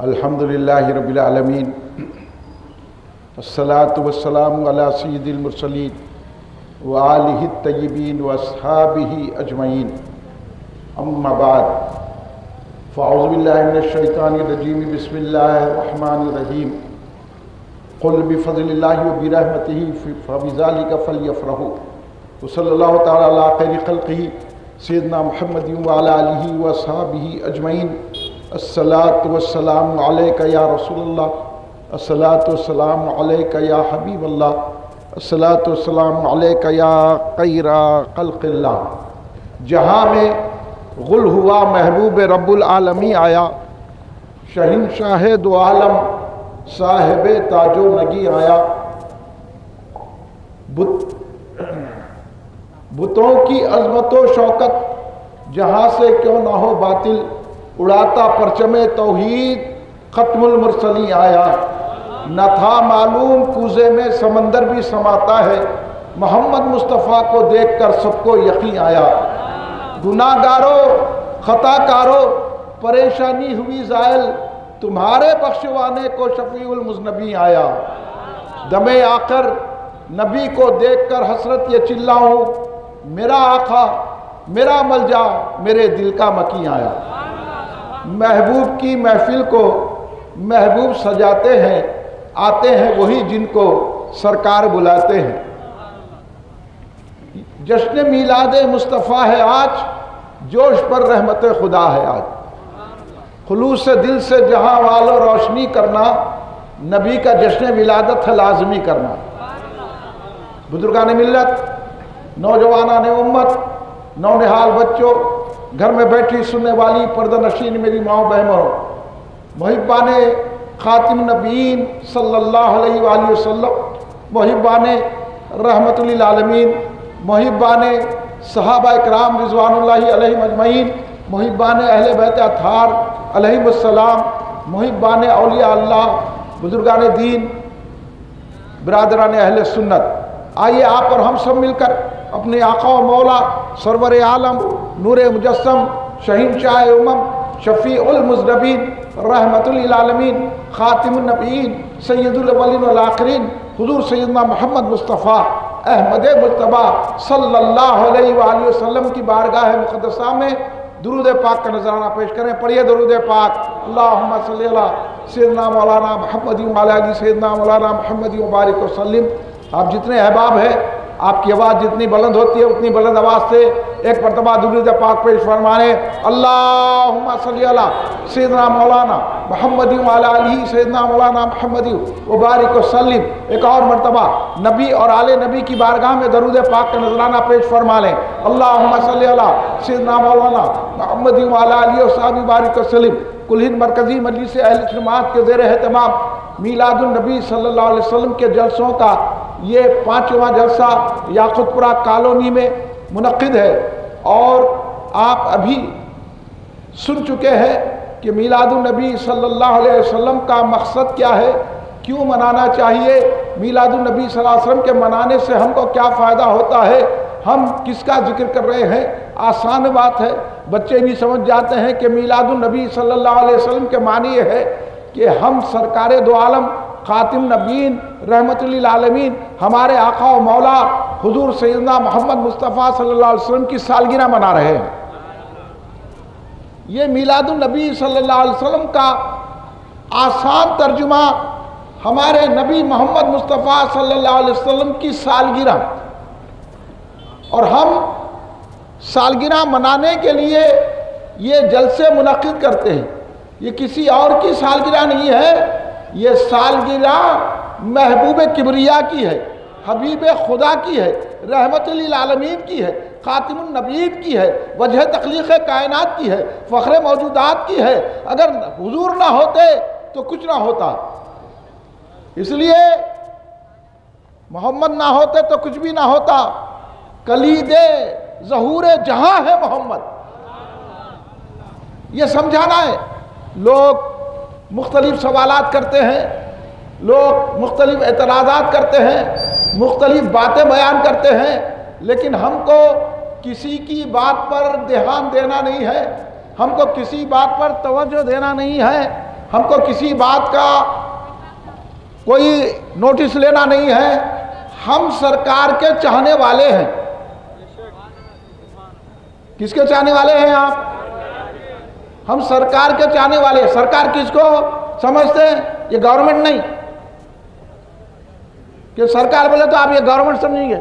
الحمدللہ رب العالمین الصلاۃ والسلام علی سید المرسلین وآلہ الطیبین واصحابہ اجمعین اما بعد فاعوذ باللہ من الشیطان الرجیم بسم اللہ الرحمن الرحیم قل بفضل اللہ وبرحمتہ فبذلک فلیفرحوا وصلی اللہ تعالی علی خیر خلقہ سیدنا محمد وعلی آلہ واصحابہ اجمعین الصلاۃ والسلام علیک یا رسول اللہ، الصلاۃ والسلام علیک یا حبیب اللہ، الصلاۃ والسلام علیک یا خیر خلق اللہ۔ جہاں میں غل ہوا محبوب رب العالمین آیا، شہنشاہ دو عالم صاحب تاج و نگی آیا۔ بتوں کی عظمت و شوکت جہاں سے کیوں نہ ہو باطل، اڑاتا پرچم توحید ختم المرسلین آیا۔ نہ تھا معلوم کوزے میں سمندر بھی سماتا ہے، محمد مصطفیٰ کو دیکھ کر سب کو یقین آیا۔ گناہ گارو خطا کارو پریشانی ہوئی زائل، تمہارے بخشوانے کو شفیع المذنبین آیا۔ دم آخر نبی کو دیکھ کر حسرت یہ چلاؤں، میرا آقا میرا ملجا میرے دل کا مکین آیا۔ محبوب کی محفل کو محبوب سجاتے ہیں، آتے ہیں وہی جن کو سرکار بلاتے ہیں۔ جشن میلاد مصطفیٰ ہے آج، جوش پر رحمت خدا ہے آج۔ خلوص دل سے جہاں والو روشنی کرنا، نبی کا جشن ولادت ہے لازمی کرنا۔ بزرگان ملت، نوجوانان امت، نونہال بچوں، گھر میں بیٹھی سننے والی پردہ نشین میری ماؤں بہنوں، محبان خاتم نبیین صلی اللہ علیہ وآلہ وسلم، محبان رحمت للعالمین، محبان صحابہ اکرام رضوان اللہ علیہم اجمعین، محبان اہل بیت اطہار علیہم السلام، محبان اولیاء اللہ، بزرگان دین، برادران اہل سنت، آئیے آپ اور ہم سب مل کر اپنے آقا و مولا سرور عالم نور مجسم شہنشاہ امم شفیع المذنبین رحمت للعالمین خاتم النبیین سید الاولین والآخرین حضور سیدنا محمد مصطفیٰ احمد مجتبیٰ صلی اللہ علیہ وآلہ وسلم کی بارگاہ مقدسہ میں درود پاک کا نذرانہ پیش کریں۔ پڑھیے درود پاک۔ اللہم صلی اللہ سیدنا مولانا محمد وعلی آلہ سیدنا مولانا محمد وبارک وسلم۔ آپ جتنے احباب ہیں، آپ کی آواز جتنی بلند ہوتی ہے اتنی بلند آواز سے ایک مرتبہ درود پاک پیش فرمانے۔ اللہم صلی اللہ سیدنا مولانا محمد وعلی آلہ سیدنا مولانا محمد وبارک وسلم۔ ایک اور مرتبہ نبی اور آل نبی کی بارگاہ میں درود پاک کا نذرانہ پیش فرما لیں۔ اللہم صلی اللہ سیدنا مولانا محمد وعلی آلہ وصحبہ وبارک وسلم۔ کل ہند مرکزی مجلس اہل سنت کے زیر اہتمام میلاد النبی صلی اللہ علیہ وسلم کے جلسوں کا یہ 5واں جلسہ یاقوت پورہ کالونی میں منعقد ہے، اور آپ ابھی سن چکے ہیں کہ میلاد النبی صلی اللہ علیہ وسلم کا مقصد کیا ہے، کیوں منانا چاہیے، میلاد النبی صلی اللہ علیہ وسلم کے منانے سے ہم کو کیا فائدہ ہوتا ہے، ہم کس کا ذکر کر رہے ہیں۔ آسان بات ہے، بچے بھی سمجھ جاتے ہیں کہ میلاد النبی صلی اللہ علیہ وسلم کے معنی یہ ہے کہ ہم سرکار دو عالم خاتم نبیین رحمت للعالمین ہمارے آقا و مولا حضور سیدنا محمد مصطفیٰ صلی اللہ علیہ وسلم کی سالگرہ منا رہے ہیں۔ یہ میلاد النبی صلی اللہ علیہ وسلم کا آسان ترجمہ ہمارے نبی محمد مصطفیٰ صلی اللہ علیہ وسلم کی سالگرہ، اور ہم سالگرہ منانے کے لیے یہ جلسے منعقد کرتے ہیں۔ یہ کسی اور کی سالگرہ نہیں ہے، یہ سالگرہ محبوب کبریا کی ہے، حبیب خدا کی ہے، رحمت للعالمین کی ہے، خاتم النبیین کی ہے، وجہ تخلیق کائنات کی ہے، فخر موجودات کی ہے۔ اگر حضور نہ ہوتے تو کچھ نہ ہوتا، اس لیے محمد نہ ہوتے تو کچھ بھی نہ ہوتا۔ کلید ظہور جہاں ہے محمد، یہ سمجھانا ہے۔ لوگ مختلف سوالات کرتے ہیں، لوگ مختلف اعتراضات کرتے ہیں، مختلف باتیں بیان کرتے ہیں، لیکن ہم کو کسی کی بات پر دھیان دینا نہیں ہے، ہم کو کسی بات پر توجہ دینا نہیں ہے، ہم کو کسی بات کا کوئی نوٹس لینا نہیں ہے، ہم سرکار کے چاہنے والے ہیں۔ کس کے چاہنے والے ہیں آپ؟ ہم سرکار کے چاہنے والے ہیں۔ سرکار کس کو سمجھتے ہیں؟ یہ گورنمنٹ نہیں کہ سرکار بولے تو آپ یہ گورنمنٹ سمجھیں گے۔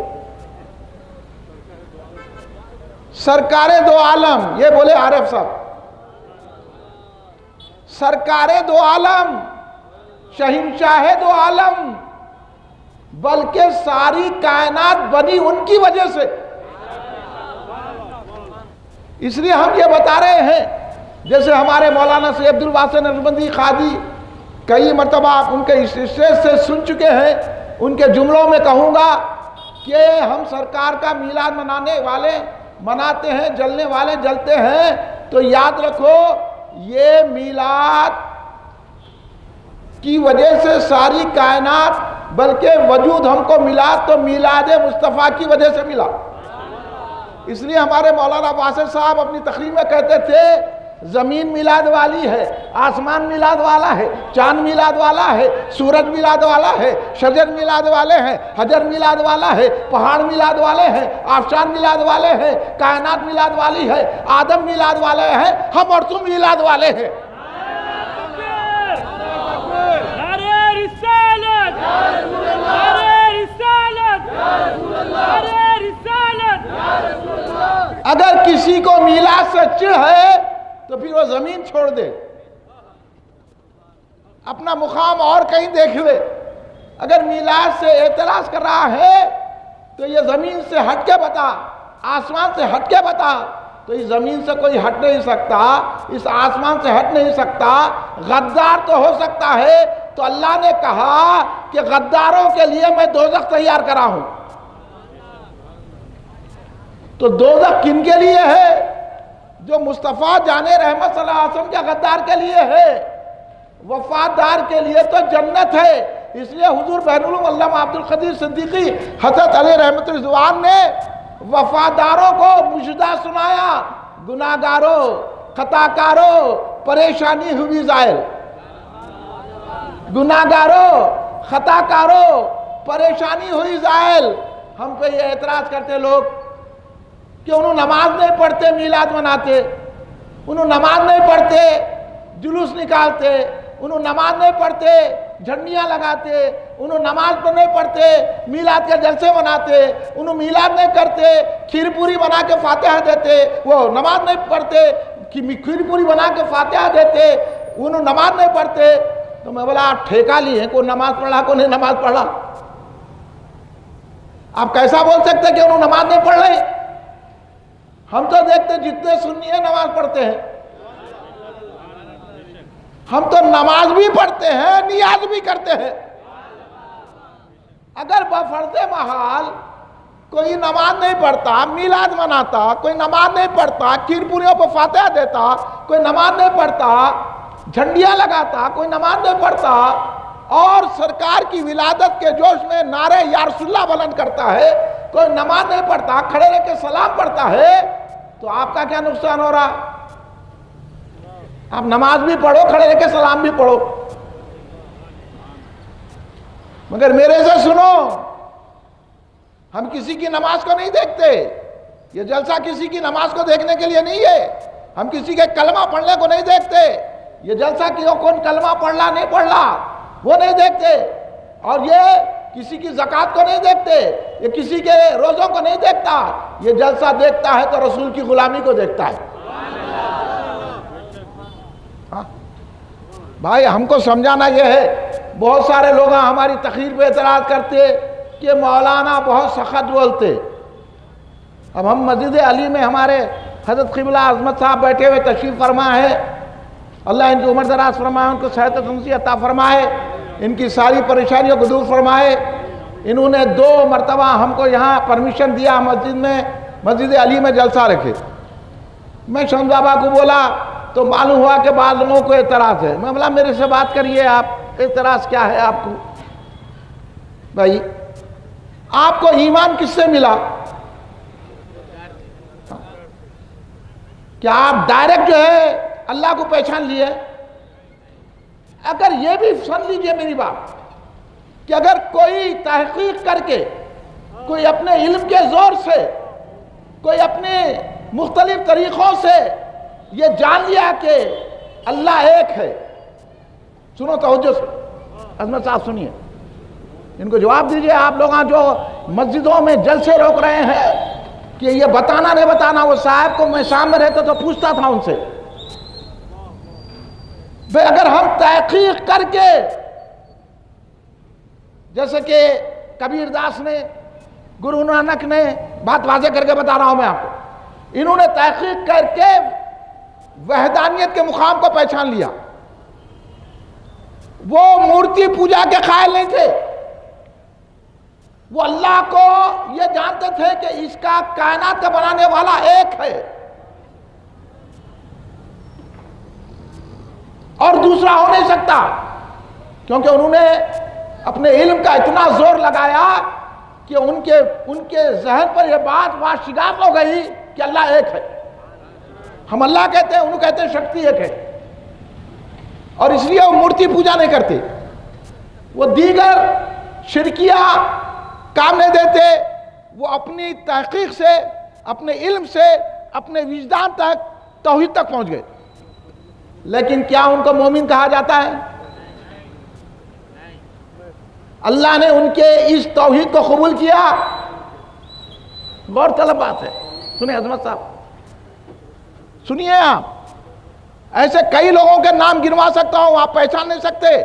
سرکار دو عالم، یہ بولے عارف صاحب، سرکار دو عالم، شہنشاہ دو عالم، بلکہ ساری کائنات بنی ان کی وجہ سے۔ اس لیے ہم یہ بتا رہے ہیں، جیسے ہمارے مولانا سید عبد الباسط نقشبندی قادری کئی مرتبہ آپ ان کے اسٹیج سے سن چکے ہیں، ان کے جملوں میں کہوں گا کہ ہم سرکار کا میلاد منانے والے مناتے ہیں، جلنے والے جلتے ہیں، تو یاد رکھو یہ میلاد کی وجہ سے ساری کائنات، بلکہ وجود ہم کو ملا تو میلاد مصطفیٰ کی وجہ سے ملا۔ اس لیے ہمارے مولانا باسط صاحب اپنی تقریر میں کہتے تھے زمین میلاد والی ہے، آسمان میلاد والا ہے، چاند میلاد والا ہے، سورج میلاد والا ہے، شجر میلاد والے ہیں، حجر میلاد والا ہے، پہاڑ میلاد والے ہیں، آفتاب میلاد والے ہیں، کائنات میلاد والی ہے، آدم میلاد والے ہیں، ہم اور تم میلاد والے ہیں۔ اگر کسی کو میلاد سے چڑ ہے تو پھر وہ زمین چھوڑ دے، اپنا مقام اور کہیں دیکھ لے۔ اگر میلاد سے اعتراض کر رہا ہے تو یہ زمین سے ہٹ کے بتا، آسمان سے ہٹ کے بتا۔ تو اس زمین سے کوئی ہٹ نہیں سکتا، اس آسمان سے ہٹ نہیں سکتا۔ غدار تو ہو سکتا ہے، تو اللہ نے کہا کہ غداروں کے لیے میں دوزخ تیار کرا ہوں۔ تو دوزخ کن کے لیے ہے؟ جو مصطفیٰ جان رحمت صلی اللہ علیہ وسلم کے غدار کے لیے ہے۔ وفادار کے لیے تو جنت ہے۔ اس لیے حضور بہن العلوم علامہ عبد القدیر صدیقی حضرت علیہ رحمت رضوان نے وفاداروں کو مژدہ سنایا، گناہگاروں، خطاکاروں، پریشانی ہوئی زائل۔ گناہگاروں، خطاکاروں، پریشانی ہوئی زائل۔ ہم پہ یہ اعتراض کرتے لوگ کہ انہوں نماز نہیں پڑھتے میلاد مناتے، انہوں نماز نہیں پڑھتے جلوس نکالتے، انہوں نماز نہیں پڑھتے جھنڈیاں لگاتے، انہوں نماز تو نہیں پڑھتے میلاد کے جلسے مناتے، انہوں میلاد نہیں کرتے کھیر پوری بنا کے فاتحہ دیتے، وہ نماز نہیں پڑھتے کھیر پوری بنا کے فاتحہ دیتے، انہوں نماز نہیں پڑھتے۔ تو میں بولا آپ ٹھیکہ لی ہیں، کوئی نماز پڑھا کوئی نہیں نماز پڑھا؟ آپ کیسا بول سکتے کہ انہوں نماز نہیں پڑھ رہے؟ ہم تو دیکھتے جتنے سنی ہیں نماز پڑھتے ہیں، ہم تو نماز بھی پڑھتے ہیں نیاز بھی کرتے ہیں۔ اگر بفرض محال کوئی نماز نہیں پڑھتا میلاد مناتا، کوئی نماز نہیں پڑھتا کھیر پوریوں پہ فاتحہ دیتا، کوئی نماز نہیں پڑھتا جھنڈیاں لگاتا، کوئی نماز نہیں پڑھتا اور سرکار کی ولادت کے جوش میں نعرے یا رسول اللہ بلند کرتا ہے، کوئی نماز نہیں پڑھتا کھڑے رہ کے سلام پڑھتا ہے، تو آپ کا کیا نقصان ہو رہا؟ آپ نماز بھی پڑھو کھڑے رہ کے سلام بھی پڑھو۔ مگر میرے سے سنو، ہم کسی کی نماز کو نہیں دیکھتے، یہ جلسہ کسی کی نماز کو دیکھنے کے لیے نہیں ہے، ہم کسی کے کلمہ پڑھنے کو نہیں دیکھتے، یہ جلسہ کون کلمہ پڑھ رہا نہیں پڑھ رہا وہ نہیں دیکھتے، اور یہ کسی کی زکوٰۃ کو نہیں دیکھتے، یہ کسی کے روزوں کو نہیں دیکھتا، یہ جلسہ دیکھتا ہے تو رسول کی غلامی کو دیکھتا ہے۔ بھائی ہم کو سمجھانا یہ ہے، بہت سارے لوگ ہماری تقریر پہ اعتراض کرتے کہ مولانا بہت سخت بولتے۔ اب ہم مسجد علی میں ہمارے حضرت قبلہ عظمت صاحب بیٹھے ہوئے تشریف فرما ہے، اللہ ان کی عمر دراز فرمائے، ان کو صحت و تندرستی عطا فرمائے، ان کی ساری پریشانیوں کو دور فرمائے۔ انہوں نے 2 مرتبہ ہم کو یہاں پرمیشن دیا مسجد میں، مسجد علی میں جلسہ رکھے۔ میں شمس بابا کو بولا تو معلوم ہوا کہ بعض لوگوں کو اعتراض ہے۔ میں بولا میرے سے بات کریے، آپ اعتراض کیا ہے آپ کو؟ بھائی آپ کو ایمان کس سے ملا؟ کیا آپ ڈائریکٹ جو ہے اللہ کو پہچان لیے؟ اگر یہ بھی سن لیجئے میری بات کہ اگر کوئی تحقیق کر کے کوئی اپنے علم کے زور سے کوئی اپنے مختلف طریقوں سے یہ جان لیا کہ اللہ ایک ہے، سنو توجہ سے، عظمت صاحب سنیے، ان کو جواب دیجئے آپ لوگ جو مسجدوں میں جلسے روک رہے ہیں کہ یہ بتانا نہیں بتانا، وہ صاحب کو میں سامنے رہتا تو پوچھتا تھا ان سے، بھئی اگر ہم تحقیق کر کے، جیسے کہ کبیر داس نے، گرو نانک نے، بات واضح کر کے بتا رہا ہوں میں آپ کو، انہوں نے تحقیق کر کے وحدانیت کے مقام کو پہچان لیا، وہ مورتی پوجا کے قائل نہیں تھے، وہ اللہ کو یہ جانتے تھے کہ اس کا کائنات کا بنانے والا ایک ہے اور دوسرا ہو نہیں سکتا، کیونکہ انہوں نے اپنے علم کا اتنا زور لگایا کہ ان کے ذہن پر یہ بات واشگاف ہو گئی کہ اللہ ایک ہے، ہم اللہ کہتے ہیں، انہوں کہتے ہیں شکتی ایک ہے، اور اس لیے وہ مورتی پوجا نہیں کرتے، وہ دیگر شرکیہ کام نہیں دیتے، وہ اپنی تحقیق سے، اپنے علم سے، اپنے وجدان تک، توحید تک پہنچ گئے، لیکن کیا ان کو مومن کہا جاتا ہے؟ اللہ نے ان کے اس توحید کو قبول کیا؟ غور طلب بات ہے، سنیں عظمت صاحب، سنیے آپ، ایسے کئی لوگوں کے نام گنوا سکتا ہوں، آپ پہچان نہیں سکتے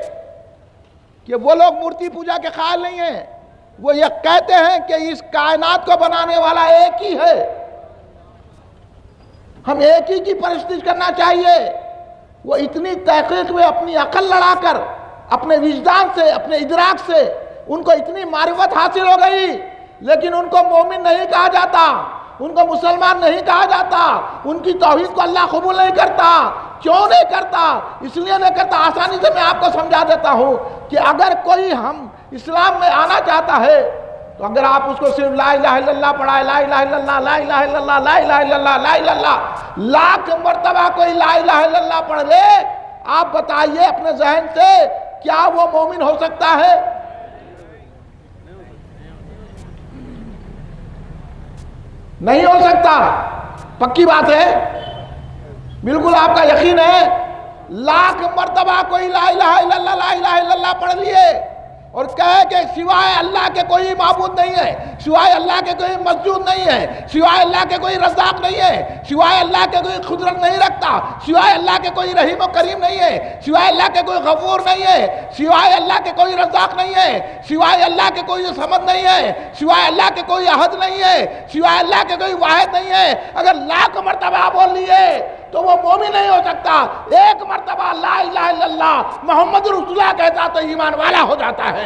کہ وہ لوگ مورتی پوجا کے قائل نہیں ہیں، وہ یہ کہتے ہیں کہ اس کائنات کو بنانے والا ایک ہی ہے، ہم ایک ہی کی پرستش کرنا چاہیے، وہ اتنی تحقیق میں اپنی عقل لڑا کر، اپنے وجدان سے، اپنے ادراک سے ان کو اتنی معرفت حاصل ہو گئی، لیکن ان کو مومن نہیں کہا جاتا، ان کو مسلمان نہیں کہا جاتا، ان کی توحید کو اللہ قبول نہیں کرتا۔ کیوں نہیں کرتا؟ اس لیے نہیں کرتا، آسانی سے میں آپ کو سمجھا دیتا ہوں کہ اگر کوئی ہم اسلام میں آنا چاہتا ہے تو اگر آپ اس کو صرف لا الہ الا اللہ پڑھائے، لا الہ الا اللہ، لا الہ الا اللہ، لا الہ الا اللہ، لا الہ الا اللہ، لاکھ مرتبہ کوئی لا الہ الا اللہ پڑھ لے، آپ بتائیے اپنے ذہن سے کیا وہ مومن ہو سکتا ہے؟ نہیں ہو سکتا، پکی بات ہے، بالکل آپ کا یقین ہے، لاکھ مرتبہ کوئی لا الہ الا اللہ، لا الہ الا اللہ پڑھ لیے اور کہے کہ سوائے اللہ کے کوئی معبود نہیں ہے، سوائے اللہ کے کوئی مسجود نہیں ہے، سوائے اللہ کے کوئی رزاق نہیں ہے، سوائے اللہ کے کوئی قدرت نہیں رکھتا، سوائے اللہ کے کوئی رحیم و کریم نہیں ہے، سوائے اللہ کے کوئی غفور نہیں ہے، سوائے اللہ کے کوئی رزاق نہیں ہے، سوائے اللہ کے کوئی صمد نہیں ہے، سوائے اللہ کے کوئی احد نہیں ہے، سوائے اللہ کے کوئی واحد نہیں ہے، اگر لاکھ مرتبہ بول لیے تو وہ مومن نہیں ہو سکتا۔ ایک مرتبہ لا الہ الا اللہ محمد رسول اللہ کہتا تو ایمان والا ہو جاتا ہے۔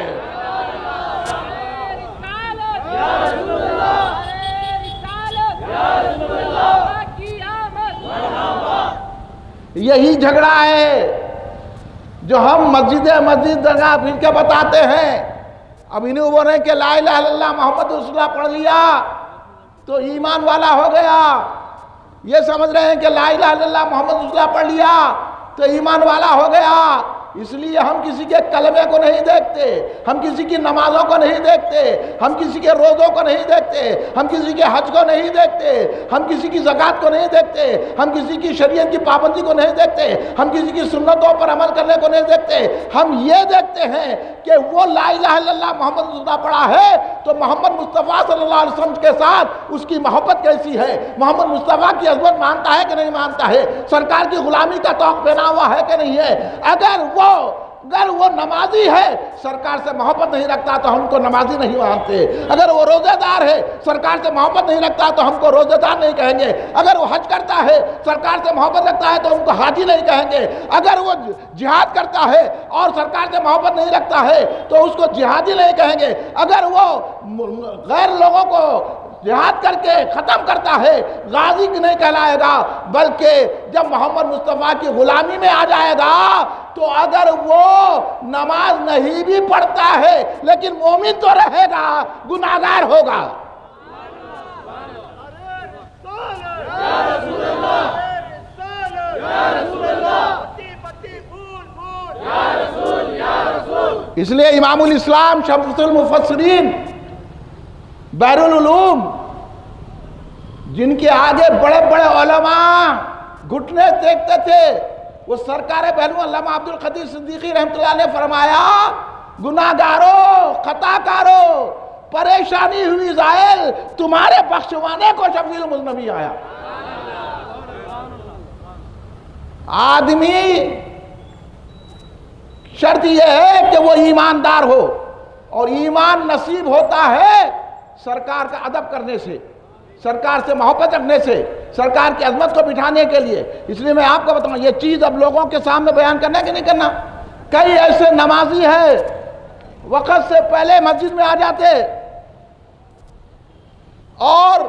یہی جھگڑا ہے جو ہم مسجد درگاہ پھر کے بتاتے ہیں۔ اب انہیں بولے کہ لا الہ الا اللہ محمد رسول اللہ پڑھ لیا تو ایمان والا ہو گیا، یہ سمجھ رہے ہیں کہ لا الہ الا اللہ محمد رسول اللہ پڑھ لیا تو ایمان والا ہو گیا۔ اس لیے ہم کسی کے کلمے کو نہیں دیکھتے، ہم کسی کی نمازوں کو نہیں دیکھتے، ہم کسی کے روزوں کو نہیں دیکھتے، ہم کسی کے حج کو نہیں دیکھتے، ہم کسی کی زکوٰۃ کو نہیں دیکھتے، ہم کسی کی شریعت کی پابندی کو نہیں دیکھتے، ہم کسی کی سنتوں پر عمل کرنے کو نہیں دیکھتے، ہم یہ دیکھتے ہیں کہ وہ لا الہ الا اللہ محمد رسول اللہ پڑھا ہے تو محمد مصطفیٰ صلی اللہ علیہ وسلم کے ساتھ اس کی محبت کیسی ہے، محمد مصطفیٰ کی عظمت مانتا ہے کہ نہیں مانتا ہے، سرکار کی غلامی کا توق پہنا ہوا ہے کہ نہیں ہے۔ اگر وہ نمازی ہے، سرکار سے محبت نہیں رکھتا تو ہم کو نمازی نہیں مانتے، اگر وہ روزہ دار ہے، سرکار سے محبت نہیں رکھتا تو ہم کو روزہ دار نہیں کہیں گے، اگر وہ حج کرتا ہے، سرکار سے محبت رکھتا ہے تو ہم کو حاجی نہیں کہیں گے، اگر وہ جہاد کرتا ہے اور سرکار سے محبت نہیں رکھتا ہے تو اس کو جہادی نہیں کہیں گے، اگر وہ غیر لوگوں کو جہاد کر کے ختم کرتا ہے غازی نہیں کہلائے گا، بلکہ جب محمد مصطفیٰ کی غلامی میں آ جائے گا تو اگر وہ نماز نہیں بھی پڑھتا ہے لیکن مومن تو رہے گا، گناہگار ہوگا۔ یا رسول اللہ، یا رسول اللہ، اس لیے امام الاسلام شمس المفسرین بحر العلوم، جن کے آگے بڑے بڑے علماء گھٹنے ٹیکتے تھے، وہ سرکار پہلو علامہ عبد القدیر صدیقی رحمۃ اللہ نے فرمایا، گناہ گارو، خطا کارو، پریشانی ہوئی زائل، تمہارے بخشوانے کو شفیع المذنبی آیا۔ آدمی شرط یہ ہے کہ وہ ایماندار ہو، اور ایمان نصیب ہوتا ہے سرکار کا ادب کرنے سے، سرکار سے محبت رکھنے سے، سرکار کی عظمت کو بٹھانے کے لیے۔ اس لیے میں آپ کو بتاؤں، یہ چیز اب لوگوں کے سامنے بیان کرنا ہے کہ نہیں کرنا؟ کئی ایسے نمازی ہیں وقت سے پہلے مسجد میں آ جاتے اور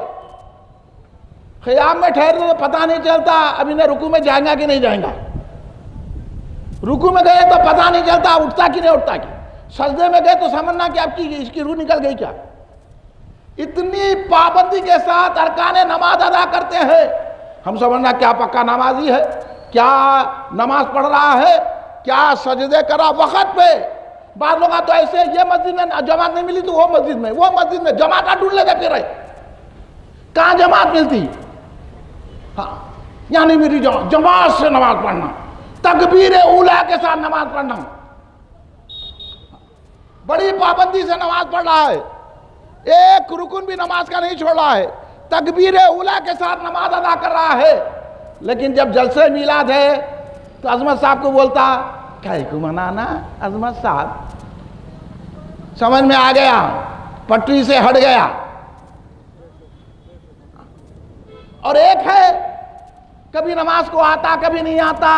قیام میں ٹھہرنے تو پتہ نہیں چلتا اب انہیں رکوع میں جائیں گا کہ نہیں جائیں گا، رکوع میں گئے تو پتہ نہیں چلتا اٹھتا کہ نہیں اٹھتا، سجدے میں گئے تو سمجھنا کہ اب اس کی روح نکل گئی کیا۔ اتنی پابندی کے ساتھ ارکان نماز ادا کرتے ہیں، ہم سمجھنا کیا پکا نمازی ہے، کیا نماز پڑھ رہا ہے، کیا سجدے کرا وقت پہ۔ بعض لوگ تو ایسے یہ مسجد میں جماعت نہیں ملی تو وہ مسجد میں جماعت ڈھونڈ لے کے پھر رہے، کہاں جماعت ملتی؟ ہاں یعنی میری جماعت سے نماز پڑھنا، تکبیر اولیٰ کے ساتھ نماز پڑھنا، بڑی پابندی سے نماز پڑھ رہا ہے، ایک رکن بھی نماز کا نہیں چھوڑ رہا ہے، تکبیر اولیٰ کے ساتھ نماز ادا کر رہا ہے، لیکن جب جلسے میلاد ہے تو عظمت صاحب کو بولتا کہیں کو منانا، عظمت صاحب سمجھ میں آ گیا، پٹری سے ہٹ گیا۔ اور ایک ہے کبھی نماز کو آتا کبھی نہیں آتا،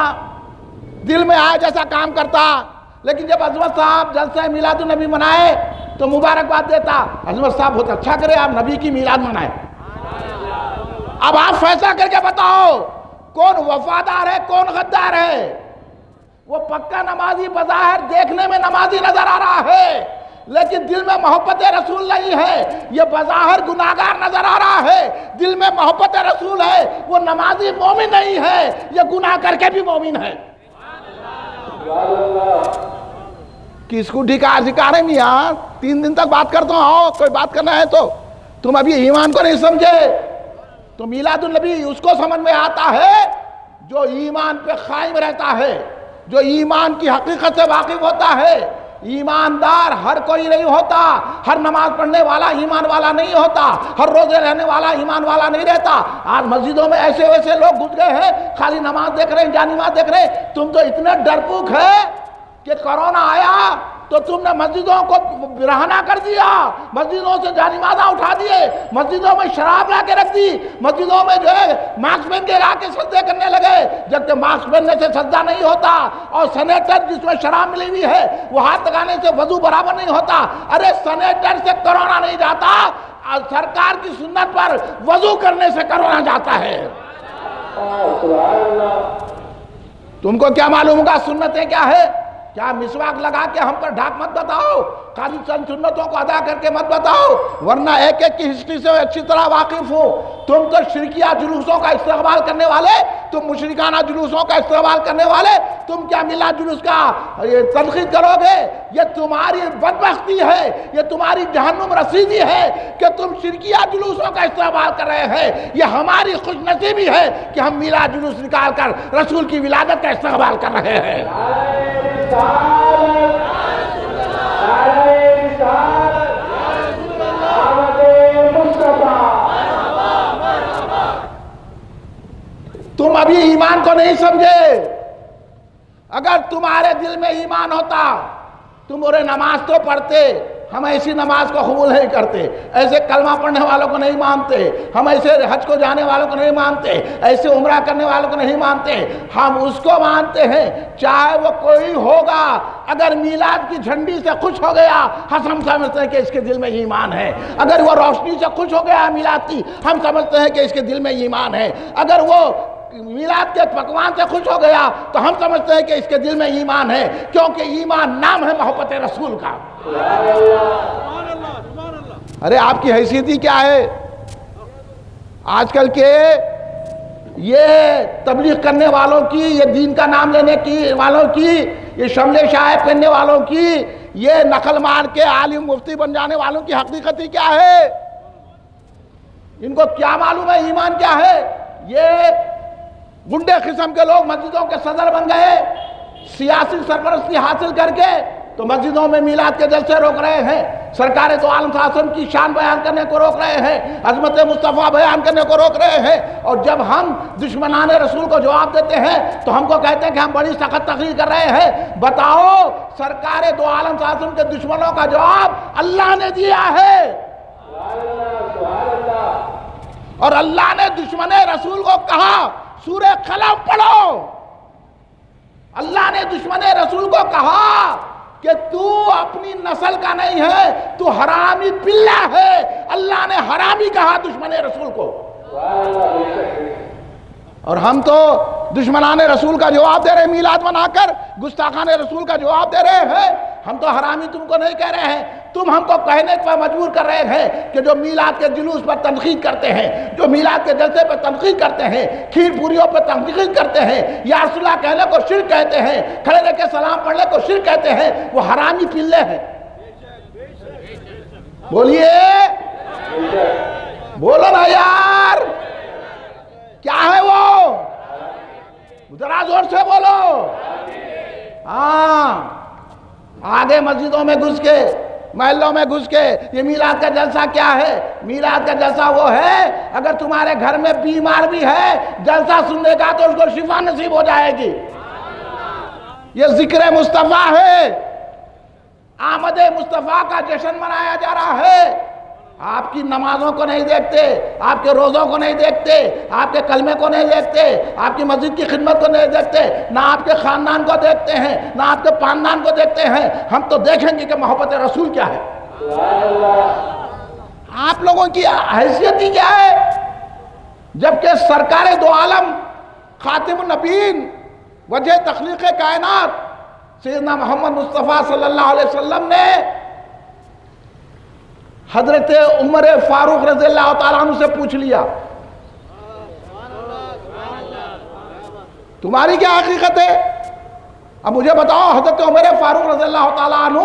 دل میں آئے جیسا کام کرتا، لیکن جب عظمت صاحب جلسہ میلاد النبی منائے تو مبارکباد دیتا، عظمت صاحب بہت اچھا کرے آپ نبی کی میلاد منائے۔ اب آپ فیصلہ کر کے بتاؤ کون وفادار ہے کون غدار ہے؟ وہ پکا نمازی بظاہر دیکھنے میں نمازی نظر آ رہا ہے لیکن دل میں محبت رسول نہیں ہے، یہ بظاہر گناہگار نظر آ رہا ہے، دل میں محبت رسول ہے، وہ نمازی مومن نہیں ہے، یہ گناہ کر کے بھی مومن ہے۔ کس کو ٹھکارے میاں 3 دن تک بات کرتا ہوں، کوئی بات کرنا ہے تو تم ابھی ایمان کو نہیں سمجھے۔ تو میلاد النبی اس کو سمجھ میں آتا ہے جو ایمان پہ قائم رہتا ہے، جو ایمان کی حقیقت سے واقف ہوتا ہے۔ ایماندار ہر کوئی نہیں ہوتا، ہر نماز پڑھنے والا ایمان والا نہیں ہوتا، ہر روزے رہنے والا ایمان والا نہیں رہتا۔ آج مسجدوں میں ایسے ویسے لوگ گھس گئے ہیں، خالی نماز دیکھ رہے ہیں، جانماز دیکھ رہے ہیں۔ تم تو اتنے ڈرپوک ہے کہ کرونا آیا تو تم نے مسجدوں کو برہنہ کر دیا، مسجدوں سے جانمازاں اٹھا دیے، مسجدوں میں شراب لا کے رکھ دی، مسجدوں میں جو ہے ماسک پہن کے لا کے سجدے کرنے لگے، جبکہ ماسک پہننے سے سجدہ نہیں ہوتا، اور سینیٹر جس میں شراب ملی ہوئی ہے وہ ہاتھ لگانے سے وضو برابر نہیں ہوتا۔ ارے سینیٹر سے کرونا نہیں جاتا، سرکار کی سنت پر وضو کرنے سے کرونا جاتا ہے۔ تم کو کیا معلوم ہوگا سنتیں کیا ہے؟ کیا مسواک لگا کے ہم پر ڈھاک مت بتاؤ، خالی چند سنتوں کو ادا کر کے مت بتاؤ، ورنہ ایک ایک کی ہسٹری سے اچھی طرح واقف ہو۔ تم تو شرکیہ جلوسوں کا استقبال کرنے والے، تم مشرکانہ جلوسوں کا استقبال کرنے والے، تم کیا میلاد جلوس کا تنقید کرو گے؟ یہ تمہاری بدبختی ہے، یہ تمہاری جہنم رسیدی ہے کہ تم شرکیہ جلوسوں کا استقبال کر رہے ہیں۔ یہ ہماری خوش نصیبی ہے کہ ہم میلاد جلوس نکال کر رسول کی ولادت کا استقبال کر رہے ہیں۔ تم ابھی ایمان کو نہیں سمجھے۔ اگر تمہارے دل میں ایمان ہوتا تم اور نماز تو پڑھتے، ہم ایسی نماز کو قبول نہیں کرتے، ایسے کلمہ پڑھنے والوں کو نہیں مانتے، ہم ایسے حج کو جانے والوں کو نہیں مانتے، ایسے عمرہ کرنے والوں کو نہیں مانتے، ہم اس کو مانتے ہیں چاہے وہ کوئی ہوگا۔ اگر میلاد کی جھنڈی سے خوش ہو گیا ہم سمجھتے ہیں کہ اس کے دل میں ایمان ہے، اگر وہ روشنی سے خوش ہو گیا میلاد کی ہم سمجھتے ہیں کہ اس کے دل میں ایمان ہے، اگر وہ میلاد کے پکوان سے خوش ہو گیا تو ہم سمجھتے ہیں کہ اس کے دل میں ایمان ہے، کیونکہ ایمان نام ہے محبت رسول کا۔ ارے آپ کی حیثیتی کیا ہے؟ آج کل کے یہ تبلیغ کرنے والوں کی، یہ دین کا نام لینے کی والوں کی، یہ شملے شاہ پہننے والوں کی، یہ نقل مار کے عالم مفتی بن جانے والوں کی حقیقت ہی کیا ہے؟ ان کو کیا معلوم ہے ایمان کیا ہے؟ یہ گنڈے قسم کے لوگ مسجدوں کے صدر بن گئے، سیاسی سرپرستی حاصل کر کے تو مسجدوں میں میلاد کے جلسے روک رہے ہیں، سرکار دو عالم صلی اللہ علیہ وسلم کی شان بیان کرنے کو روک رہے ہیں، عظمت مصطفیٰ بیان کرنے کو روک رہے ہیں، اور جب ہم دشمنان رسول کو جواب دیتے ہیں تو ہم کو کہتے ہیں کہ ہم بڑی سخت تقریر کر رہے ہیں۔ بتاؤ سرکار دو عالم صلی اللہ علیہ وسلم کے دشمنوں کا جواب اللہ نے دیا ہے، اور اللہ نے دشمن رسول کو کہا سورہ قلم پڑھو، اللہ نے دشمن رسول کو کہا کہ تو اپنی نسل کا نہیں ہے، تو حرامی پلہ ہے، اللہ نے حرامی کہا دشمن رسول کو، اور ہم تو دشمنان رسول کا جواب دے رہے ہیں، میلاد منا کر گستاخان رسول کا جواب دے رہے ہیں۔ ہم تو حرامی تم کو نہیں کہہ رہے ہیں، تم ہم کو کہنے پر مجبور کر رہے ہیں کہ جو میلاد کے جلوس پر تنقید کرتے ہیں، جو میلاد کے جلسے پر تنقید کرتے ہیں، کھیر پوریوں پر تنقید کرتے ہیں، یا رسول اللہ کہنے کو شرک کہتے ہیں، کھڑے رہ کے سلام پڑھنے کو شرک کہتے ہیں، وہ حرامی پلے ہیں۔ بولیے، بولو نا یار، کیا ہے وہ؟ ذرا زور سے بولو۔ ہاں، آگے مسجدوں میں گھس کے، محلوں میں گھس کے یہ میلاد کا جلسہ کیا ہے؟ میلاد کا جلسہ وہ ہے اگر تمہارے گھر میں بیمار بھی ہے، جلسہ سننے کا تو اس کو شفا نصیب ہو جائے گی۔ یہ ذکر مصطفیٰ ہے، آمد مصطفیٰ کا جشن منایا جا رہا ہے۔ آپ کی نمازوں کو نہیں دیکھتے، آپ کے روزوں کو نہیں دیکھتے، آپ کے کلمے کو نہیں دیکھتے، آپ کی مسجد کی خدمت کو نہیں دیکھتے، نہ آپ کے خاندان کو دیکھتے ہیں، نہ آپ کے خاندان کو دیکھتے ہیں۔ ہم تو دیکھیں گے کہ محبت رسول کیا ہے۔ آپ لوگوں کی حیثیت ہی کیا ہے؟ جبکہ سرکار دو عالم، خاتم النبیین، وجہ تخلیق کائنات سیدنا محمد مصطفیٰ صلی اللہ علیہ وسلم نے حضرت عمر فاروق رضی اللہ تعالیٰ عنہ سے پوچھ لیا، تمہاری کیا حقیقت ہے؟ اب مجھے بتاؤ حضرت عمر فاروق رضی اللہ تعالیٰ عنہ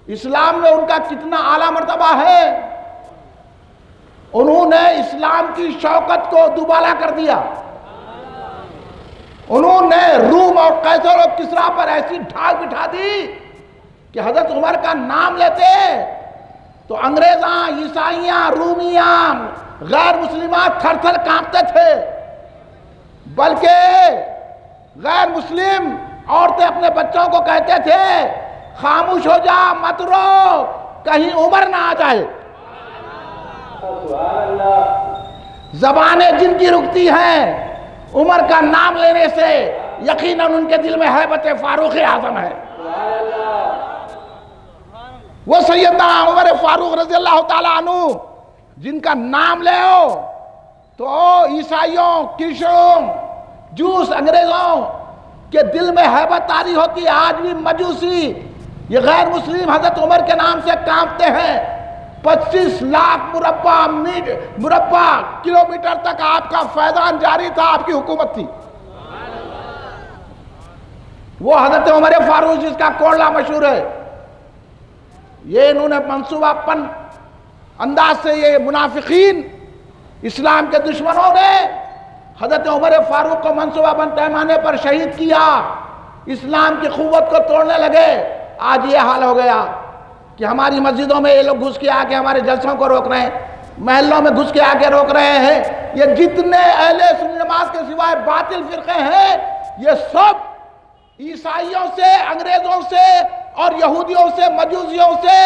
اسلام میں ان کا کتنا اعلیٰ مرتبہ ہے؟ انہوں نے اسلام کی شوکت کو دوبالا کر دیا، انہوں نے روم اور قیصر اور کسریٰ پر ایسی ڈھال بٹھا دی کہ حضرت عمر کا نام لیتے تو انگریزاں، عیسائیاں، رومیاں، غیر مسلمات تھر تھر کانپتے تھے، بلکہ غیر مسلم عورتیں اپنے بچوں کو کہتے تھے خاموش ہو جا، مت رو، کہیں عمر نہ آ جائے۔ زبانیں جن کی رکتی ہیں عمر کا نام لینے سے، یقیناً ان کے دل میں ہیبت فاروق اعظم ہے۔ وہ سیدنا عمر فاروق رضی اللہ تعالیٰ عنہ جن کا نام لے تو عیسائیوں، کرسچنوں، جوس، انگریزوں کے دل میں ہیبت طاری ہوتی ہے۔ آج بھی مجوسی، یہ غیر مسلم حضرت عمر کے نام سے کانپتے ہیں۔ 25 لاکھ مربع کلومیٹر تک آپ کا فیضان جاری تھا، آپ کی حکومت تھی۔ وہ حضرت عمر فاروق جس کا کوڑلا مشہور ہے، یہ انہوں نے منصوبہ پن انداز سے، یہ منافقین اسلام کے دشمنوں نے حضرت عمر فاروق کو منصوبہ بند پیمانے پر شہید کیا، اسلام کی قوت کو توڑنے لگے۔ آج یہ حال ہو گیا کہ ہماری مسجدوں میں یہ لوگ گھس کے آ کے ہمارے جلسوں کو روک رہے ہیں، محلوں میں گھس کے آ کے روک رہے ہیں۔ یہ جتنے اہل سنت جماعت کے سوائے باطل فرقے ہیں، یہ سب عیسائیوں سے، انگریزوں سے اور یہودیوں سے، مجوسیوں سے،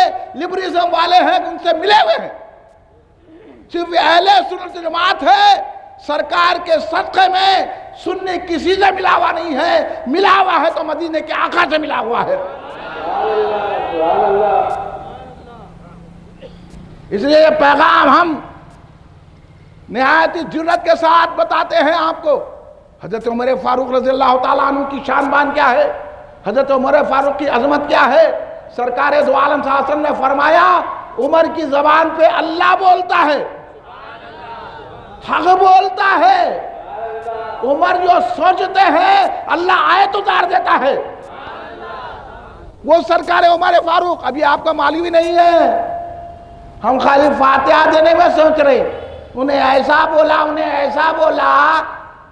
لبرلزم والے ہیں، ان سے ملے ہوئے ہیں۔ صرف اہل سنت جماعت ہے، سرکار کے صدقے میں سنی کسی سے ملا ہوا نہیں ہے، ملا ہوا ہے تو مدینے کے آقا سے ملا ہوا ہے۔ اس لیے یہ پیغام ہم نہایت جرات کے ساتھ بتاتے ہیں آپ کو۔ حضرت عمر فاروق رضی اللہ تعالیٰ عنہ کی شان بان کیا ہے، حضرت عمر فاروق کی عظمت کیا ہے؟ سرکار دو عالم صلی اللہ علیہ وسلم نے فرمایا عمر کی زبان پہ اللہ بولتا ہے، حق بولتا ہے، عمر جو سوچتے ہیں اللہ آیت اتار دیتا ہے۔ وہ سرکار عمر فاروق. ابھی آپ کا معلوم ہی نہیں ہے, ہم خالی فاتحہ دینے میں سوچ رہے, انہیں ایسا بولا, انہیں ایسا بولا,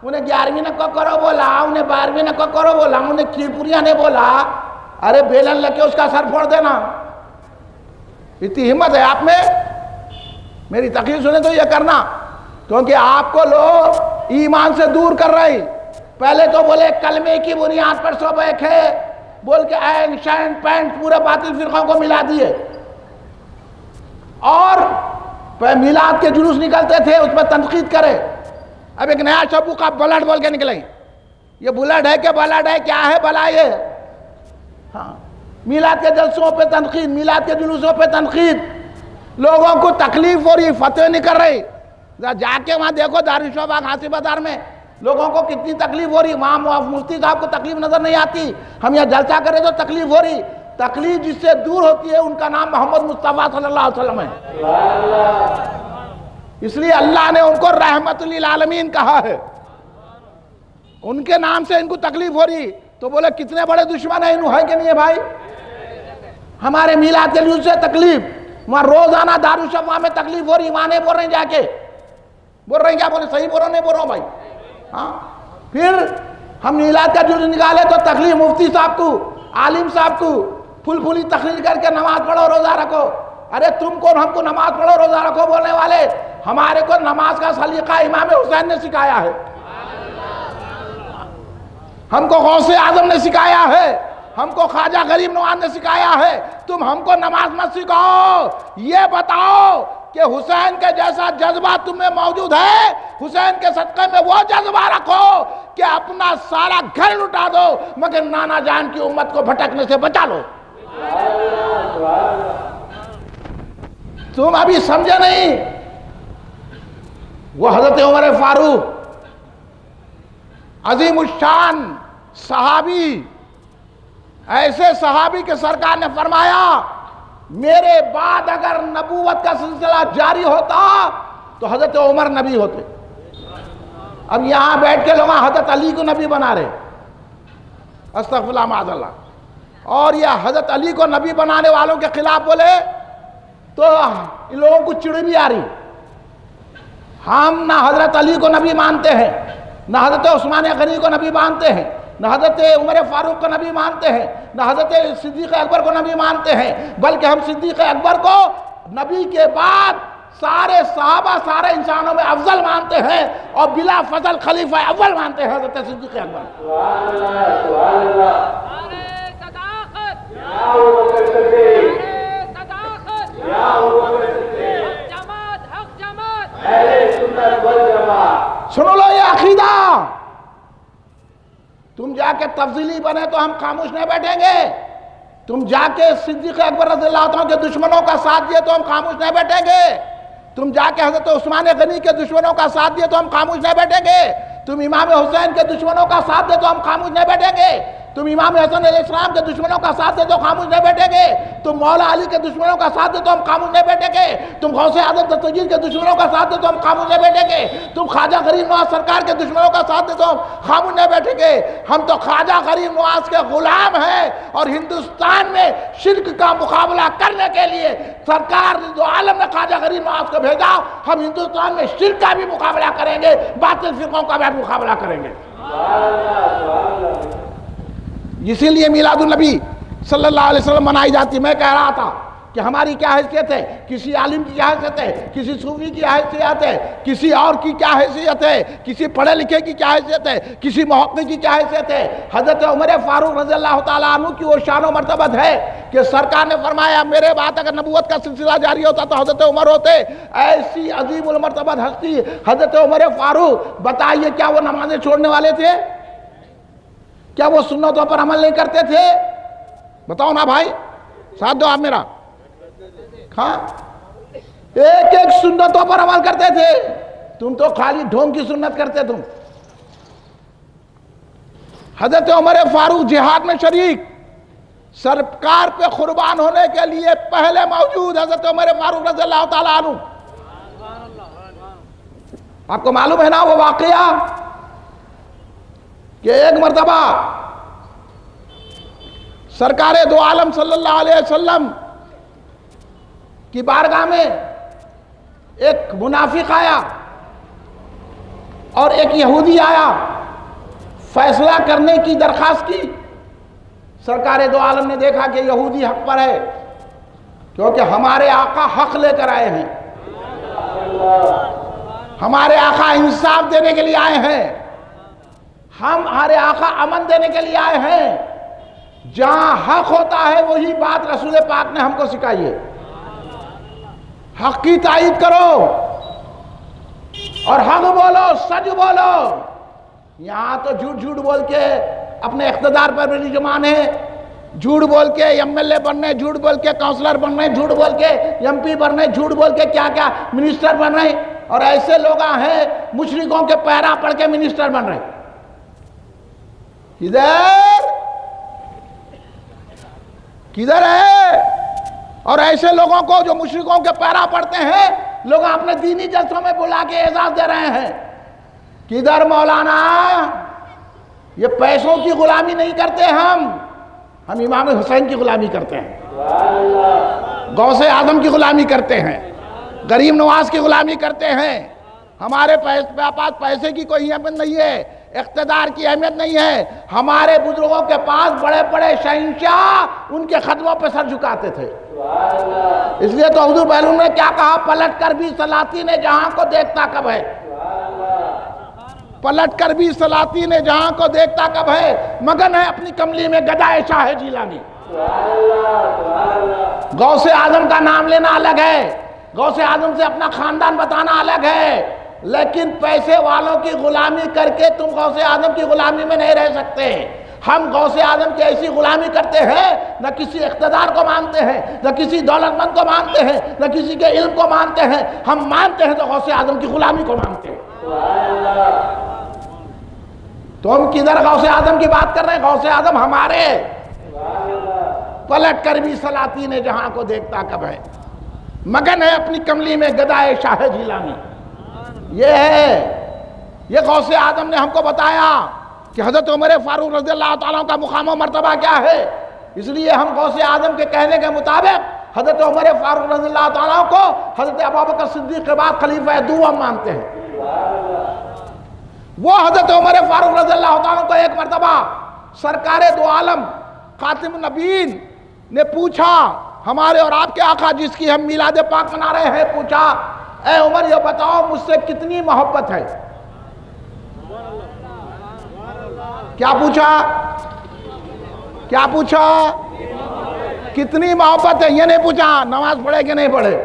انہیں 11ویں نہ کرو بولا, انہیں 12ویں نہ کرو بولا, انہیں کھیپوریاں نے بولا. ارے بیلن لگ کے اس کا سر پھوڑ دینا. اتنی ہمت ہے آپ میں؟ میری تقریر سنے تو یہ کرنا, کیونکہ آپ کو لوگ ایمان سے دور کر رہے. پہلے تو بولے کلمے کی بنیاد پر سب ایک ہے بول کے این شین پینٹ پورے باطل فرقوں کو ملا دیے, اور میلاد کے جلوس نکلتے تھے اس میں تنقید کرے. اب ایک نیا شبو کا بلڈ بول کے نکلیں, یہ بلڈ ہے کہ بلڈ ہے, کیا ہے بلا یہ؟ ہاں, میلاد کے جلسوں پہ تنقید, میلاد کے جلوسوں پہ تنقید. لوگوں کو تکلیف ہو رہی, فتوے نہیں کر رہی. جا کے وہاں دیکھو دارالشعبہ غازی بازار میں لوگوں کو کتنی تکلیف ہو رہی. وہاں مفتی صاحب کو تکلیف نظر نہیں آتی, ہم یہاں جلسہ کرے تو تکلیف ہو رہی. تکلیف جس سے دور ہوتی ہے ان کا نام محمد مصطفیٰ صلی اللہ علیہ وسلم ہے. اس لیے اللہ نے ان کو رحمت للعالمین کہا ہے. ان کے نام سے ان کو تکلیف ہو رہی تو بولے کتنے بڑے دشمن ہیں, انہوں ہے کہ نہیں ہے بھائی؟ ہمارے میلاد کے جلوس سے تکلیف, وہاں روزانہ دارالشفا میں تکلیف ہو رہی, وہاں نہیں بول رہے ہیں جا کے, بول رہے ہیں کیا بولے, صحیح بول رہا نہیں بول رہا ہوں بھائی. ہاں, پھر ہم میلاد کا جلوس نکالے تو تکلیف مفتی صاحب کو, عالم صاحب کو, پھول پھولی تقریر کر کے نماز پڑھو روزہ رکھو. ارے تم کون ہم کو نماز پڑھو روزہ رکھو بولنے والے؟ ہمارے کو نماز کا سلیقہ امام حسین نے سکھایا ہے, ہم کو غوث اعظم نے سکھایا ہے, ہم کو خواجہ غریب نواز نے سکھایا ہے. تم ہم کو نماز مت سکھاؤ, یہ بتاؤ کہ حسین کے جیسا جذبہ تم میں موجود ہے, حسین کے صدقے میں وہ جذبہ رکھو کہ اپنا سارا گھر لٹا دو مگر نانا جان کی امت کو بھٹکنے سے بچا لو. تم ابھی سمجھے نہیں. وہ حضرت عمر فاروق عظیم الشان صحابی, ایسے صحابی کے سرکار نے فرمایا میرے بعد اگر نبوت کا سلسلہ جاری ہوتا تو حضرت عمر نبی ہوتے. اب یہاں بیٹھ کے لوگ حضرت علی کو نبی بنا رہے, استغفر اللہ معاذ اللہ, اور یہ حضرت علی کو نبی بنانے والوں کے خلاف بولے تو ان لوگوں کو چڑ بھی آ رہی. ہم نہ حضرت علی کو نبی مانتے ہیں, نہ حضرت عثمان غنی کو نبی مانتے ہیں, نہ حضرت عمر فاروق کو نبی مانتے ہیں, نہ حضرت صدیق اکبر کو نبی مانتے ہیں, بلکہ ہم صدیق اکبر کو نبی کے بعد سارے صحابہ سارے انسانوں میں افضل مانتے ہیں, اور بلا فضل خلیفہ اول مانتے ہیں حضرت صدیق اکبر. سنو لو یہ عقیدہ, تم جا کے تفضیلی بنے تو ہم خاموش نہیں بیٹھیں گے, تم جا کے صدیق اکبر رضی اللہ عنہ کے دشمنوں کا ساتھ دیے تو ہم خاموش نہیں بیٹھیں گے, تم جا کے حضرت عثمان غنی کے دشمنوں کا ساتھ دیے تو ہم خاموش نہیں بیٹھیں گے, تم امام حسین کے دشمنوں کا ساتھ دے تو ہم خاموش نہیں بیٹھیں گے, تم امام حسن علیہ السلام کے دشمنوں کا ساتھ دے تو خاموش نہیں بیٹھیں گے, تم مولا علی کے دشمنوں کا ساتھ دے تو ہم خاموش نہیں بیٹھیں گے, تم غوث اعظم دستگیر کے دشمنوں کا ساتھ دے تو ہم خاموش نہیں بیٹھیں گے, تم خواجہ غریب نواز سرکار کے دشمنوں کا ساتھ دے تو ہم خاموش نہیں بیٹھیں گے. ہم تو خواجہ غریب نواز کے غلام ہیں, اور ہندوستان میں شرک کا مقابلہ کرنے کے لیے سرکار جو عالم نے خواجہ غریب نواز کو بھیجا, ہم ہندوستان میں شرک کا بھی مقابلہ کریں گے, باطل فرقوں کا بھی مقابلہ کریں گے. اسی لیے میلاد النبی صلی اللہ علیہ وسلم منائی جاتی. میں کہہ رہا تھا کہ ہماری کیا حیثیت ہے, کسی عالم کی کیا حیثیت ہے, کسی صوفی کی حیثیت ہے, کسی اور کی کیا حیثیت ہے, کسی پڑھے لکھے کی کیا حیثیت ہے, کسی محقق کی کیا حیثیت ہے. حضرت عمر فاروق رضی اللہ تعالیٰ عنہ کی وہ شان و مرتبت ہے کہ سرکار نے فرمایا میرے بعد اگر نبوت کا سلسلہ جاری ہوتا تو حضرت عمر ہوتے. ایسی عظیم المرتبت ہستی حضرت عمر فاروق, بتائیے کیا وہ نمازیں چھوڑنے والے تھے؟ کیا وہ سنتوں پر عمل نہیں کرتے تھے؟ بتاؤ نا بھائی, ساتھ دو آپ میرا. ہاں, ایک ایک سنتوں پر عمل کرتے تھے. تم تو خالی ڈھونگ کی سنت کرتے. تم حضرت عمر فاروق جہاد میں شریک, سرکار پہ قربان ہونے کے لیے پہلے موجود حضرت عمر فاروق رضی اللہ تعالیٰ عنہ. آپ کو معلوم ہے نا وہ واقعہ کہ ایک مرتبہ سرکار دو عالم صلی اللہ علیہ وسلم کی بارگاہ میں ایک منافق آیا اور ایک یہودی آیا، فیصلہ کرنے کی درخواست کی۔ سرکار دو عالم نے دیکھا کہ یہودی حق پر ہے، کیونکہ ہمارے آقا حق لے کر آئے ہیں، ہمارے آقا انصاف دینے کے لیے آئے ہیں، ہمارے آقا امن دینے کے لیے آئے ہیں۔ جہاں حق ہوتا ہے وہی بات رسول پاک نے ہم کو سکھائی ہے، حق کی تائید کرو اور حق بولو، سچ بولو۔ یہاں تو جھوٹ جھوٹ بول کے اپنے اقتدار پر میری جمان ہے، جھوٹ بول کے ایم ایل اے بننے، جھوٹ بول کے کونسلر بننے، جھوٹ بول کے ایم پی بننے، جھوٹ بول کے کیا کیا منسٹر بن رہے ہیں، اور ایسے لوگ ہیں مشرکوں کے پیرا پڑھ کے منسٹر بن رہے ہیں۔ کدھر ہے؟ اور ایسے لوگوں کو جو مشرکوں کے پیرا پڑھتے ہیں لوگ اپنے دینی جلسوں میں بلا کے اعزاز دے رہے ہیں۔ کدھر مولانا؟ یہ پیسوں کی غلامی نہیں کرتے ہم امام حسین کی غلامی کرتے ہیں، غوث اعظم کی غلامی کرتے ہیں، غریب نواز کی غلامی کرتے ہیں۔ ہمارے پاس پیسے کی کوئی اہمیت نہیں ہے، اقتدار کی اہمیت نہیں ہے۔ ہمارے بزرگوں کے پاس بڑے بڑے شہنشاہ ان کے خطبوں پہ سر جھکاتے تھے۔ اس لیے تو حضور پہلو نے کیا کہا، پلٹ کر بھی سلاطین جہاں کو دیکھتا کب ہے، پلٹ کر بھی سلاطین جہاں کو دیکھتا کب ہے، مگن ہے اپنی کملی میں گدائے شاہ جیلانی۔ غوث اعظم کا نام لینا الگ ہے، غوث اعظم سے اپنا خاندان بتانا الگ ہے، لیکن پیسے والوں کی غلامی کر کے تم غوث اعظم کی غلامی میں نہیں رہ سکتے۔ ہم غوث اعظم کی ایسی غلامی کرتے ہیں، نہ کسی اقتدار کو مانتے ہیں، نہ کسی دولت مند کو مانتے ہیں، نہ کسی کے علم کو مانتے ہیں، ہم مانتے ہیں تو غوث اعظم کی غلامی کو مانتے ہیں۔ تو ہم کدھر غوث اعظم کی بات کر رہے ہیں؟ غوث اعظم ہمارے، پلٹ کر بھی سلاطین جہاں کو دیکھتا کب ہے، مگن ہے اپنی کملی میں گدائے شاہ جیلانی۔ یہ ہے، یہ غوث اعظم نے ہم کو بتایا کہ حضرت عمر فاروق رضی اللہ تعالیٰ کا مقام و مرتبہ کیا ہے۔ اس لیے ہم غوث اعظم کے کہنے کے مطابق حضرت عمر فاروق رضی اللہ تعالیٰ کو حضرت ابوبکر صدیق کے بعد خلیفہ دوم مانتے ہیں۔ وہ حضرت عمر فاروق رضی اللہ تعالیٰ کو ایک مرتبہ سرکار دو عالم خاتم النبیین نے پوچھا، ہمارے اور آپ کے آقا جس کی ہم میلاد پاک منا رہے ہیں، پوچھا اے عمر یہ بتاؤ مجھ سے کتنی محبت ہے؟ کیا پوچھا؟ کیا پوچھا؟ کتنی محبت ہے؟ یہ نہیں پوچھا نماز پڑھے کہ نہیں پڑھے،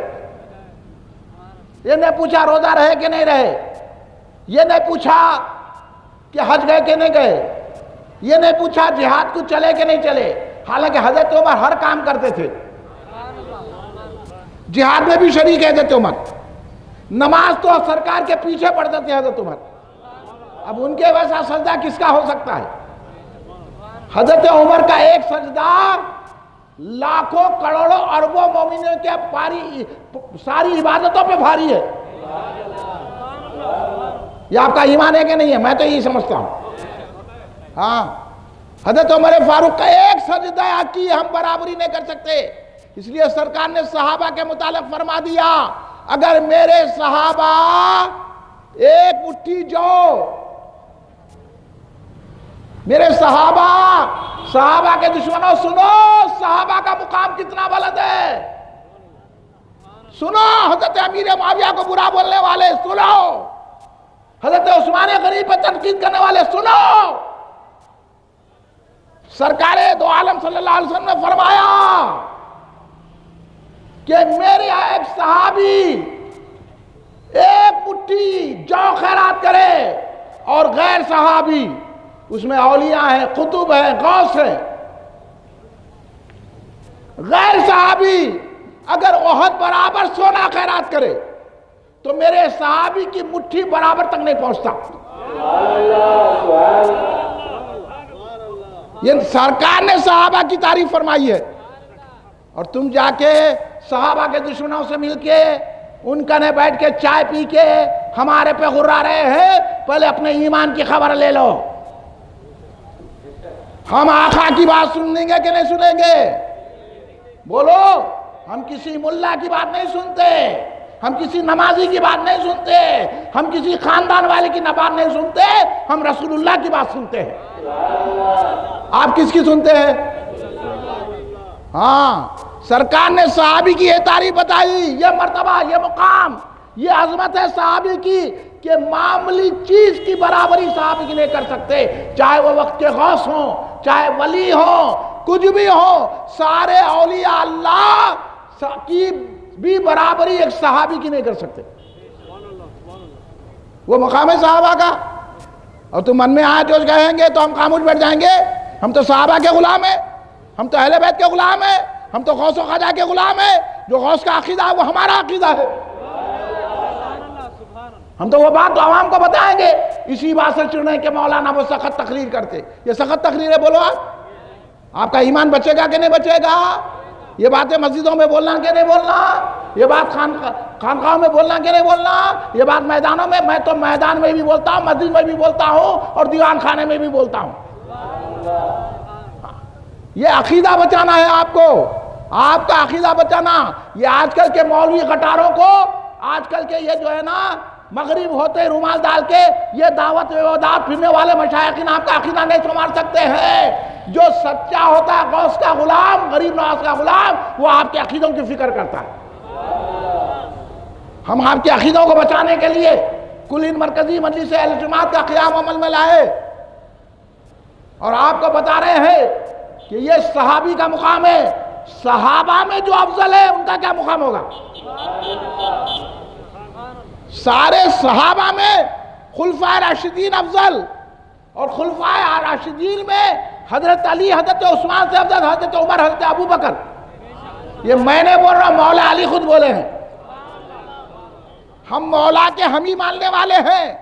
یہ نہیں پوچھا روزہ رہے کہ نہیں رہے، یہ نہیں پوچھا کہ حج گئے کہ نہیں گئے، یہ نہیں پوچھا جہاد کو چلے کہ نہیں چلے، حالانکہ حضرت عمر ہر کام کرتے تھے، جہاد میں بھی شریک ہے حضرت عمر، نماز تو سرکار کے پیچھے پڑھتے تھے حضرت عمر۔ اب ان کے ویسا سجدہ کس کا ہو سکتا ہے؟ حضرت عمر کا ایک سجدہ لاکھوں کروڑوں اربوں مومنوں کے ساری عبادتوں پہ بھاری ہے۔ یہ آپ کا ایمان ہے کہ نہیں ہے؟ میں تو یہی سمجھتا ہوں۔ ہاں، حضرت عمر فاروق کا ایک سجدہ کی ہم برابری نہیں کر سکتے، اس لیے سرکار نے صحابہ کے متعلق فرما دیا اگر میرے صحابہ ایک مٹھی جو، میرے صحابہ کے دشمنوں سنو صحابہ کا مقام کتنا بلند ہے، سنو حضرت امیر معاویہ کو برا بولنے والے سنو، حضرت عثمان غنی پر تنقید کرنے والے سنو، سرکار دو عالم صلی اللہ علیہ وسلم نے فرمایا کہ میرے ایک صحابی ایک مٹھی جو خیرات کرے اور غیر صحابی، اس میں اولیاء ہیں، قطب ہیں، غوث ہیں، غیر صحابی اگر احد برابر سونا خیرات کرے تو میرے صحابی کی مٹھی برابر تک نہیں پہنچتا۔ یہ سرکار نے صحابہ کی تعریف فرمائی ہے، اور تم جا کے صحابہ کے دشمنوں سے مل کے ان کا نے بیٹھ کے چائے پی کے ہمارے پہ غرا رہے ہیں، پہلے اپنے ایمان کی خبر لے لو۔ ہم آقا کی بات سنیں گے کہ نہیں سنیں گے؟ بولو. ہم کسی ملا کی بات نہیں سنتے، ہم کسی نمازی کی بات نہیں سنتے، ہم کسی خاندان والے کی بات نہیں سنتے، ہم رسول اللہ کی بات سنتے ہیں. آپ کس کی سنتے ہیں؟ ہاں، سرکار نے صحابی کی یہ تعریف بتائی، یہ مرتبہ، یہ مقام، یہ عظمت ہے صحابی کی کہ معمولی چیز کی برابری صحابی کی نہیں کر سکتے، چاہے وہ وقت کے غوث ہوں، چاہے ولی ہوں، کچھ بھی ہو، سارے اولیاء اللہ کی بھی برابری ایک صحابی کی نہیں کر سکتے. وہ مقام ہے صحابہ کا. اور تم من میں آئے جو کہیں گے تو ہم خاموش بیٹھ جائیں گے؟ ہم تو صحابہ کے غلام ہیں، ہم تو اہل بیت کے غلام ہیں، ہم تو غوث و خواجہ کے غلام ہیں. جو غوث کا عقیدہ ہے وہ ہمارا عقیدہ ہے. ہم تو وہ بات تو عوام کو بتائیں گے. اسی بات سے چڑھنے کہ مولانا وہ سخت تقریر کرتے. یہ سخت تقریر ہے، بولو آپ کا ایمان بچے گا کہ نہیں بچے گا؟ یہ باتیں مسجدوں میں بولنا کہ نہیں بولنا؟ یہ بات خانقاہوں میں بولنا کہ نہیں بولنا؟ یہ بات میدانوں میں، میں تو میدان میں بھی بولتا ہوں، مسجد میں بھی بولتا ہوں، اور دیوان خانے میں بھی بولتا ہوں. یہ عقیدہ بچانا ہے آپ کو، آپ کا عقیدہ بچانا. یہ آج کل کے مولوی غٹاروں کو، آج کل کے یہ جو ہے نا مغرب ہوتے رومال ڈال کے یہ دعوت وعدات پھرنے والے مشائخین آپ کا عقیدہ نہیں سنبھال سکتے ہیں. جو سچا ہوتا ہے غوث کا غلام، غریب نواز کا غلام، وہ آپ کے عقیدوں کی فکر کرتا ہے. ہم آپ کے عقیدوں کو بچانے کے لیے کل ان مرکزی مجلس اہل جماعت کا قیام عمل میں لائے، اور آپ کو بتا رہے ہیں کہ یہ صحابی کا مقام ہے. صحابہ میں جو افضل ہے ان کا کیا مقام ہوگا؟ سارے صحابہ میں خلفائے راشدین افضل، اور خلفائے راشدین میں حضرت علی، حضرت عثمان سے افضل حضرت عمر، حضرت ابو بکر. یہ میں نے بول رہا ہوں، مولا علی خود بولے ہیں. ہم مولا کے ہم ہی ماننے والے ہیں،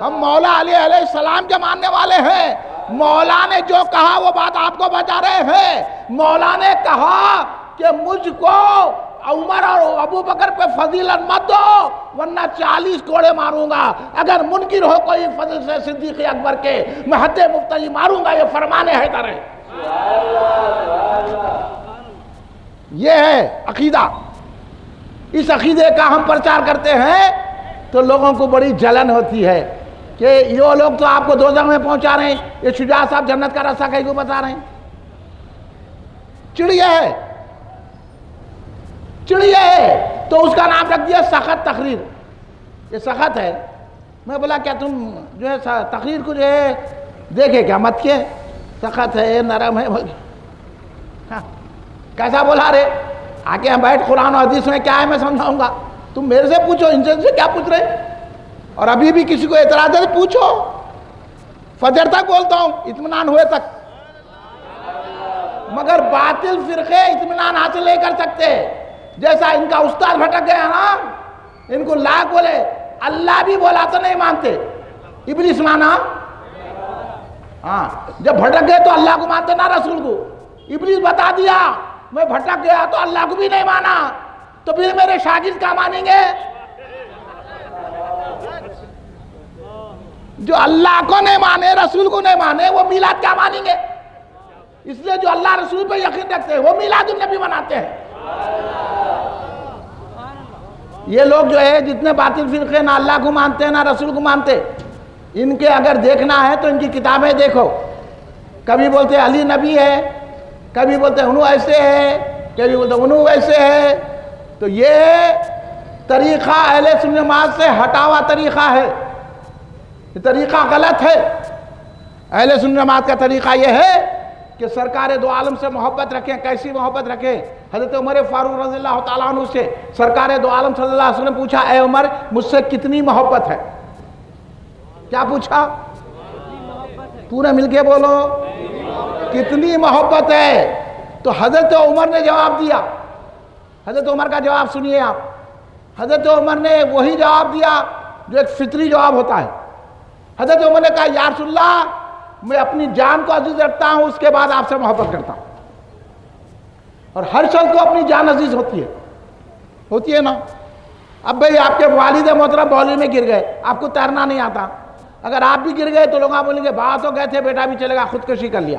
ہم مولا علی علیہ السلام کے ماننے والے ہیں. مولا نے جو کہا وہ بات آپ کو بتا رہے ہیں. مولا نے کہا کہ مجھ کو عمر اور ابو بکر پہ فضیلت مت دو ورنہ 40 کوڑے ماروں گا. اگر منکر ہو کوئی فضل سے صدیق اکبر کے، میں حد مفتری ماروں گا. یہ فرمان حیدر ہے. یہ ہے عقیدہ. اس عقیدے کا ہم پرچار کرتے ہیں تو لوگوں کو بڑی جلن ہوتی ہے کہ یہ لوگ تو آپ کو دوزخ میں پہنچا رہے ہیں، یہ شجاع صاحب جنت کا راستہ کہیں کو بتا رہے ہیں. چڑیا ہے، چڑیا ہے، تو اس کا نام رکھ دیا سخت تقریر. یہ سخت ہے. میں بولا کیا تم جو ہے تقریر کو جو ہے دیکھے کیا؟ مت کے سخت ہے، نرم ہے. کیسا بولا رے؟ آگے ہم بیٹھ، قرآن و حدیث میں کیا ہے میں سمجھاؤں گا. تم میرے سے پوچھو، ان سے کیا پوچھ رہے؟ اور ابھی بھی کسی کو اعتراض ہے پوچھو. فجر تک بولتا ہوں، اطمینان ہوئے تک. مگر باطل فرقے اطمینان حاصل نہیں کر سکتے. جیسا ان کا استاد بھٹک گیا نا، ان کو لاکھ بولے اللہ بھی بولا تو نہیں مانتے. ابلیس مانا، ہاں جب بھٹک گئے تو اللہ کو مانتے نہ رسول کو. ابلیس بتا دیا میں بھٹک گیا تو اللہ کو بھی نہیں مانا، تو پھر میرے شاگرد کا مانیں گے؟ جو اللہ کو نہیں مانے، رسول کو نہیں مانے، وہ میلاد کیا مانیں گے؟ اس لیے جو اللہ رسول پہ یقین رکھتے ہیں وہ میلاد النبی مناتے ہیں. یہ لوگ جو ہے جتنے باطل فرقے نہ اللہ کو مانتے ہیں نہ رسول کو مانتے، ان کے اگر دیکھنا ہے تو ان کی کتابیں دیکھو. کبھی بولتے علی نبی ہے، کبھی بولتے انہوں ایسے ہے، کبھی بولتے انہوں ویسے ہے. تو یہ طریقہ اہل سنت جماعت سے ہٹا ہوا طریقہ ہے. یہ طریقہ غلط ہے. اہل سنت جماعت کا طریقہ یہ ہے کہ سرکار دو عالم سے محبت رکھیں. کیسی محبت رکھیں؟ حضرت عمر فاروق رضی اللہ تعالیٰ عنہ سے سرکار دو عالم صلی اللہ علیہ وسلم نے پوچھا، اے عمر مجھ سے کتنی محبت ہے؟ کیا پوچھا؟ پورے مل کے بولو، کتنی محبت ہے؟ تو حضرت عمر نے جواب دیا. حضرت عمر کا جواب سنیے آپ. حضرت عمر نے وہی جواب دیا جو ایک فطری جواب ہوتا ہے. حضرت عمر نے کہا یا رسول اللہ میں اپنی جان کو عزیز رکھتا ہوں، اس کے بعد آپ سے محبت کرتا ہوں. اور ہر شخص کو اپنی جان عزیز ہوتی ہے نا. اب بھئی آپ کے والد محترم بولی میں گر گئے، آپ کو تیرنا نہیں آتا. اگر آپ بھی گر گئے تو لوگ آپ بولیں گے باہر تو گئے تھے، بیٹا بھی چلے گا، خودکشی کر لیا.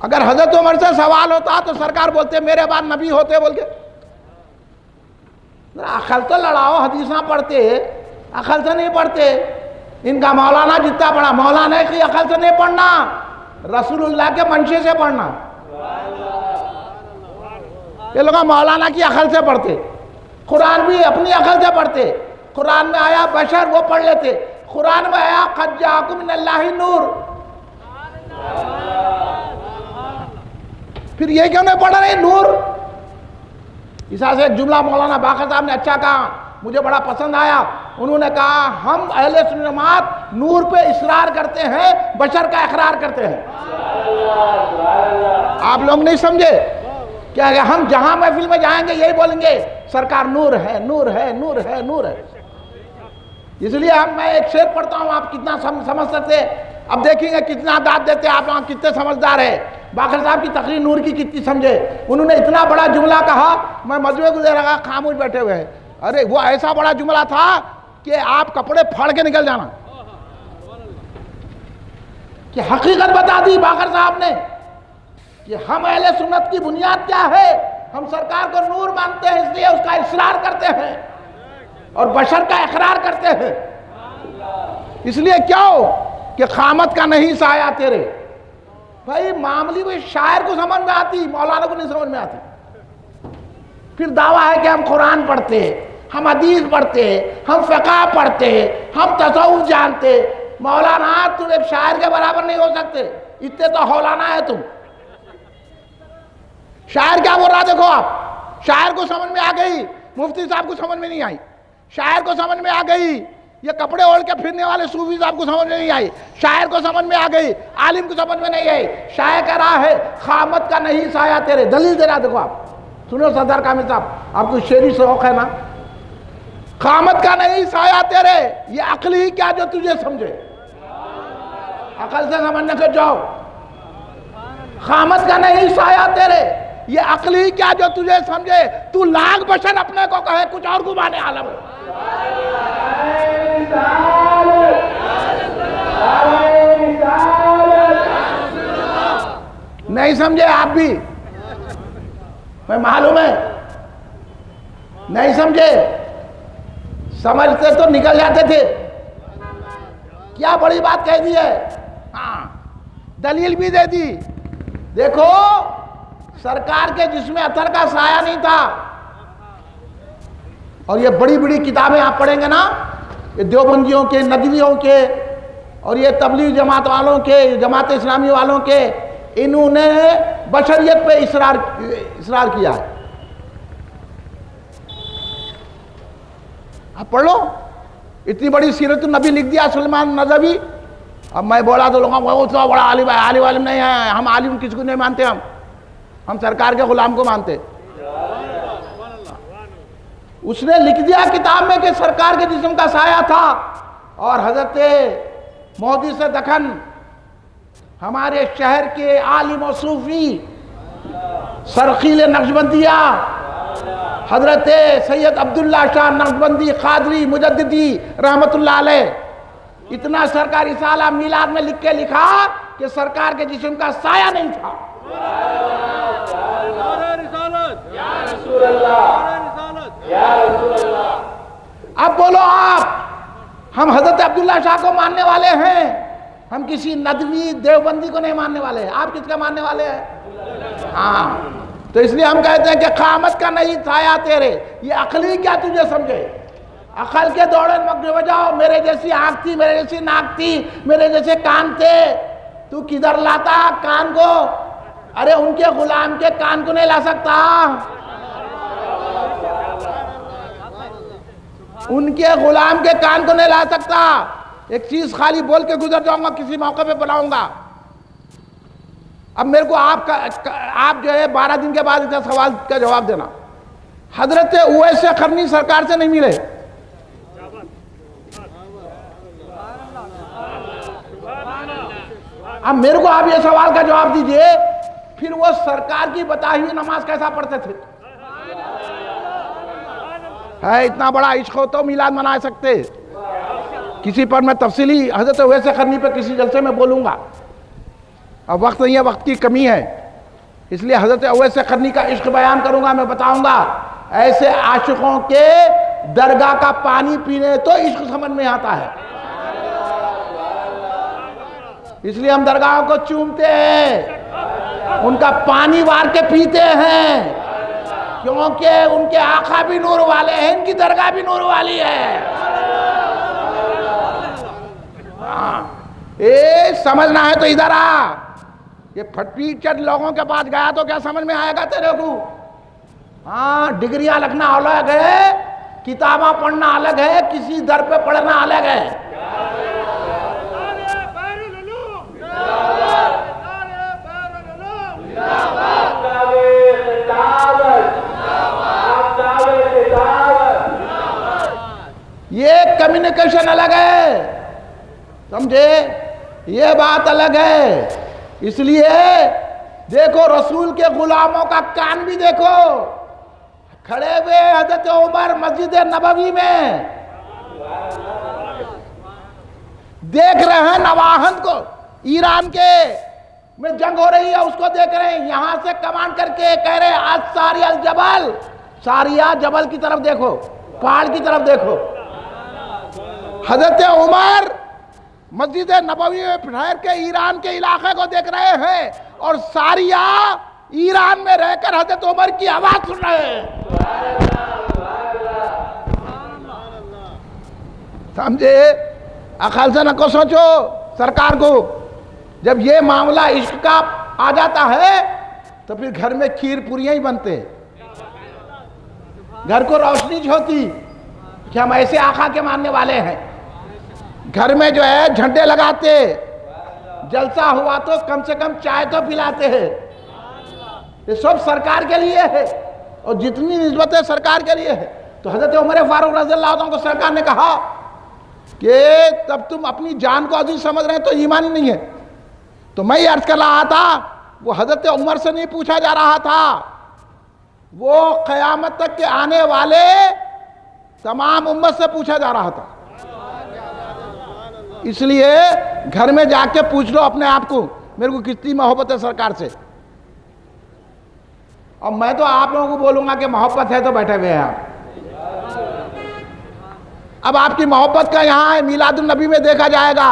اگر حضرت عمر سے سوال ہوتا تو سرکار بولتے میرے بعد نبی ہوتے بول کے. عقل تو لڑاؤ, حدیثاں پڑھتے, عقل سے نہیں پڑھتے. ان کا مولانا جتنا پڑھا, مولانا کی عقل سے نہیں پڑھنا, رسول اللہ کے منشے سے پڑھنا. یہ لوگ مولانا کی عقل سے پڑھتے, قرآن بھی اپنی عقل سے پڑھتے. قرآن میں آیا بشر, وہ پڑھ لیتے. قرآن میں آیا قد جاءکم من اللہ نور, پھر یہ کیوں نہیں پڑھ رہے نور. اس سے ایک جملہ مولانا باقر صاحب نے اچھا کہا, مجھے بڑا پسند آیا. انہوں نے کہا ہم اہل سنت جماعت نور پہ اصرار کرتے ہیں, بشر کا اقرار کرتے ہیں. آپ لوگ نہیں سمجھے کیا کہ ہم جہاں محفل میں جائیں گے یہی بولیں گے سرکار نور ہے, نور ہے, نور ہے, نور ہے. اس لیے میں ایک شعر پڑھتا ہوں, آپ کتنا سمجھ سکتے. اب دیکھیں گے کتنا داد دیتے آپ, کتنے سمجھدار ہیں. باقر صاحب کی تقریر نور کی کتنی سمجھے. انہوں نے اتنا بڑا جملہ کہا, میں مجموعے کو دے رہا, خاموش بیٹھے ہوئے ہیں. ارے وہ ایسا بڑا جملہ تھا کہ آپ کپڑے پھاڑ کے نکل جانا. کہ حقیقت بتا دی باقر صاحب نے کہ ہم اہل سنت کی بنیاد کیا ہے. ہم سرکار کو نور مانتے ہیں, اس لیے اس کا اصرار کرتے ہیں اور بشر کا اقرار کرتے ہیں. اس لیے کیوں کہ قامت کا نہیں سایہ تیرے. بھائی معاملی کوئی شاعر کو سمجھ میں آتی, مولانا کو نہیں سمجھ میں آتی. پھر دعویٰ ہے کہ ہم قرآن پڑھتے, ہم حدیث پڑھتے, ہم فقہ پڑھتے, ہم تصوف جانتے. مولانا تم ایک شاعر کے برابر نہیں ہو سکتے, اتنے تو ہولانا ہے تم. شاعر کیا بول رہا دیکھو آپ, شاعر کو سمجھ میں آ گئی, مفتی صاحب کو سمجھ میں نہیں آئی. شاعر کو سمجھ میں آ گئی, یہ کپڑے اوڑھ کے پھرنے والے صوفی صاحب کو سمجھ میں نہیں آئی. شاعر کو سمجھ میں آ گئی, عالم کو سمجھ میں نہیں آئی. شاعر کہہ رہا ہے قامت کا نہیں سایہ تیرے. دلیل دے رہا دیکھو آپ, سنو سردار کامل صاحب, آپ کو شعری شوق ہے نا. قامت کا نہیں سایہ تیرے, یہ عقل ہی کیا جو تجھے سمجھے. عقل سے سمجھنے کے جاؤ. قامت کا نہیں سایہ تیرے, یہ عقل ہی کیا جو تجھے سمجھے. تو لاکھ بشر اپنے کو کہے کچھ اور گمانے عالم ہے. نہیں سمجھے آپ بھی, میں معلوم ہے نہیں سمجھے. سمجھتے تو نکل جاتے تھے. کیا بڑی بات کہہ دی ہے. ہاں دلیل بھی دے دی. دیکھو سرکار کے جسم اثر کا سایہ نہیں تھا. اور یہ بڑی بڑی کتابیں آپ پڑھیں گے نا, یہ دیوبندیوں کے, ندویوں کے, اور یہ تبلیغ جماعت والوں کے, جماعت اسلامی والوں کے, انہوں نے بشریت پہ اصرار کیا ہے. آپ پڑھ لو, اتنی بڑی سیرت النبی لکھ دیا سلیمان نظوی. اب میں بولا تو لوگوں کو اتنا بڑا عالم ہے. عالم نہیں ہے, ہم عالم کس کو نہیں مانتے, ہم سرکار کے غلام کو مانتے. اس نے لکھ دیا کتاب میں کہ سرکار کے جسم کا سایہ تھا. اور حضرت مودی سے دکن ہمارے شہر کے عالم و صوفی سرخیل نقشبندیہ حضرت سید عبداللہ شاہ نقشبندی قادری مجددی رحمت اللہ علیہ, اتنا سرکار رسالہ میلاد میں لکھ کے لکھا کہ سرکار کے جسم کا سایہ نہیں تھا. اب بولو آپ, ہم حضرت عبداللہ شاہ کو ماننے والے ہیں, ہم کسی ندوی دیوبندی کو نہیں ماننے والے ہیں. آپ کس کا ماننے والے ہیں؟ ہاں, تو اس لیے ہم کہتے ہیں کہ قامت کا نہیں سایہ تیرے, یہ عقلی کیا تجھے سمجھے. عقل کے دوڑے مت بجاؤ. میرے جیسی آنکھ تھی, میرے جیسی ناک تھی, میرے جیسے کان تھے, تو کدھر لاتا کان کو. ارے ان کے غلام کے کان کو نہیں لا سکتا, ان کے غلام کے کان کو نہیں لا سکتا. ایک چیز خالی بول کے گزر جاؤں گا, کسی موقع پہ بلاؤں گا. اب میرے کو آپ جو ہے 12 دن کے بعد اس سوال کا جواب دینا. حضرت اویس قرنی سرکار سے نہیں ملے, اب میرے کو آپ یہ سوال کا جواب دیجئے, پھر وہ سرکار کی بتائی ہوئی نماز کیسا پڑھتے تھے. ہے اتنا بڑا عشق ہو تو میلاد منا سکتے. کسی پر میں تفصیلی حضرت اویس قرنی پہ کسی جلسے میں بولوں گا. اب وقت نہیں ہے، وقت کی کمی ہے، اس لیے حضرت اویس قرنی کا عشق بیان کروں گا. میں بتاؤں گا ایسے عاشقوں کے درگاہ کا پانی پینے تو عشق سمجھ میں آتا ہے. اس لیے ہم درگاہوں کو چومتے ہیں، ان کا پانی وار کے پیتے ہیں، کیونکہ ان کے آقا بھی نور والے ہیں، ان کی درگاہ بھی نور والی ہے. سمجھنا ہے تو ادھر آ. یہ پھٹی چٹ لوگوں کے پاس گیا تو کیا سمجھ میں آئے گا تیرے کو؟ ہاں، ڈگریاں لکھنا الگ ہے، کتاباں پڑھنا الگ ہے، کسی در پہ پڑھنا الگ ہے. یہ کمیونیکیشن الگ ہے، سمجھے؟ یہ بات الگ ہے. اس لیے دیکھو رسول کے غلاموں کا کان بھی دیکھو، کھڑے ہوئے حضرت عمر مسجد نبوی میں دیکھ رہے ہیں نواہند کو، ایران کے میں جنگ ہو رہی ہے، اس کو دیکھ رہے ہیں. یہاں سے کمان کر کے کہہ رہے ہیں آج ساری الجبل، ساریہ جبل کی طرف دیکھو، پہاڑ کی طرف دیکھو. حضرت عمر مسجد نبوی میں ٹھہر کے ایران کے علاقے کو دیکھ رہے ہیں اور ساریہ ایران میں رہ کر حضرت عمر کی آواز سن رہے ہیں. سمجھے؟ عقل سے نہ کو سوچو سرکار کو. جب یہ معاملہ عشق کا آ جاتا ہے تو پھر گھر میں کھیر پوریاں ہی بنتے، گھر کو روشنی ہوتی کہ ہم ایسے آقا کے ماننے والے ہیں. گھر میں جو ہے جھنڈے لگاتے، جلسہ ہوا تو کم سے کم چائے تو پلاتے ہیں. یہ سب سرکار کے لیے ہے اور جتنی نسبتیں سرکار کے لیے ہے. تو حضرت عمر فاروق رضی اللہ عنہ کو سرکار نے کہا کہ تب تم اپنی جان کو عزیز سمجھ رہے ہیں تو ایمان ہی نہیں ہے. تو میں یہ عرض کر رہا تھا وہ حضرت عمر سے نہیں پوچھا جا رہا تھا، وہ قیامت تک کے آنے والے تمام امت سے پوچھا جا رہا تھا. اس لیے گھر میں جا کے پوچھ لو اپنے آپ کو میرے کو کتنی محبت ہے سرکار سے. اور میں تو آپ لوگوں کو بولوں گا کہ محبت ہے تو بیٹھے ہوئے ہیں آپ. اب آپ کی محبت کا یہاں میلاد النبی میں دیکھا جائے گا.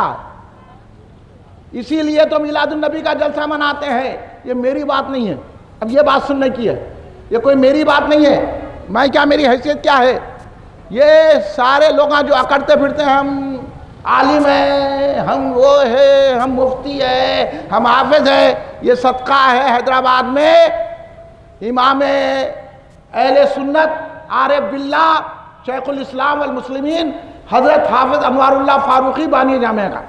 اسی لیے تو میلاد النبی کا جلسہ مناتے ہیں. یہ میری بات نہیں ہے، اب یہ بات سننے کی ہے، یہ کوئی میری بات نہیں ہے. میں کیا، میری حیثیت کیا ہے؟ یہ سارے لوگ جو اکڑتے پھرتے ہیں ہم عالم ہیں، ہم وہ ہے، ہم مفتی ہے، ہم حافظ ہے. یہ صدقہ ہے حیدرآباد میں امام اہل سنت عارف باللہ شیخ الاسلام والمسلمین حضرت حافظ انوار اللہ فاروقی بانی جامعہ کا.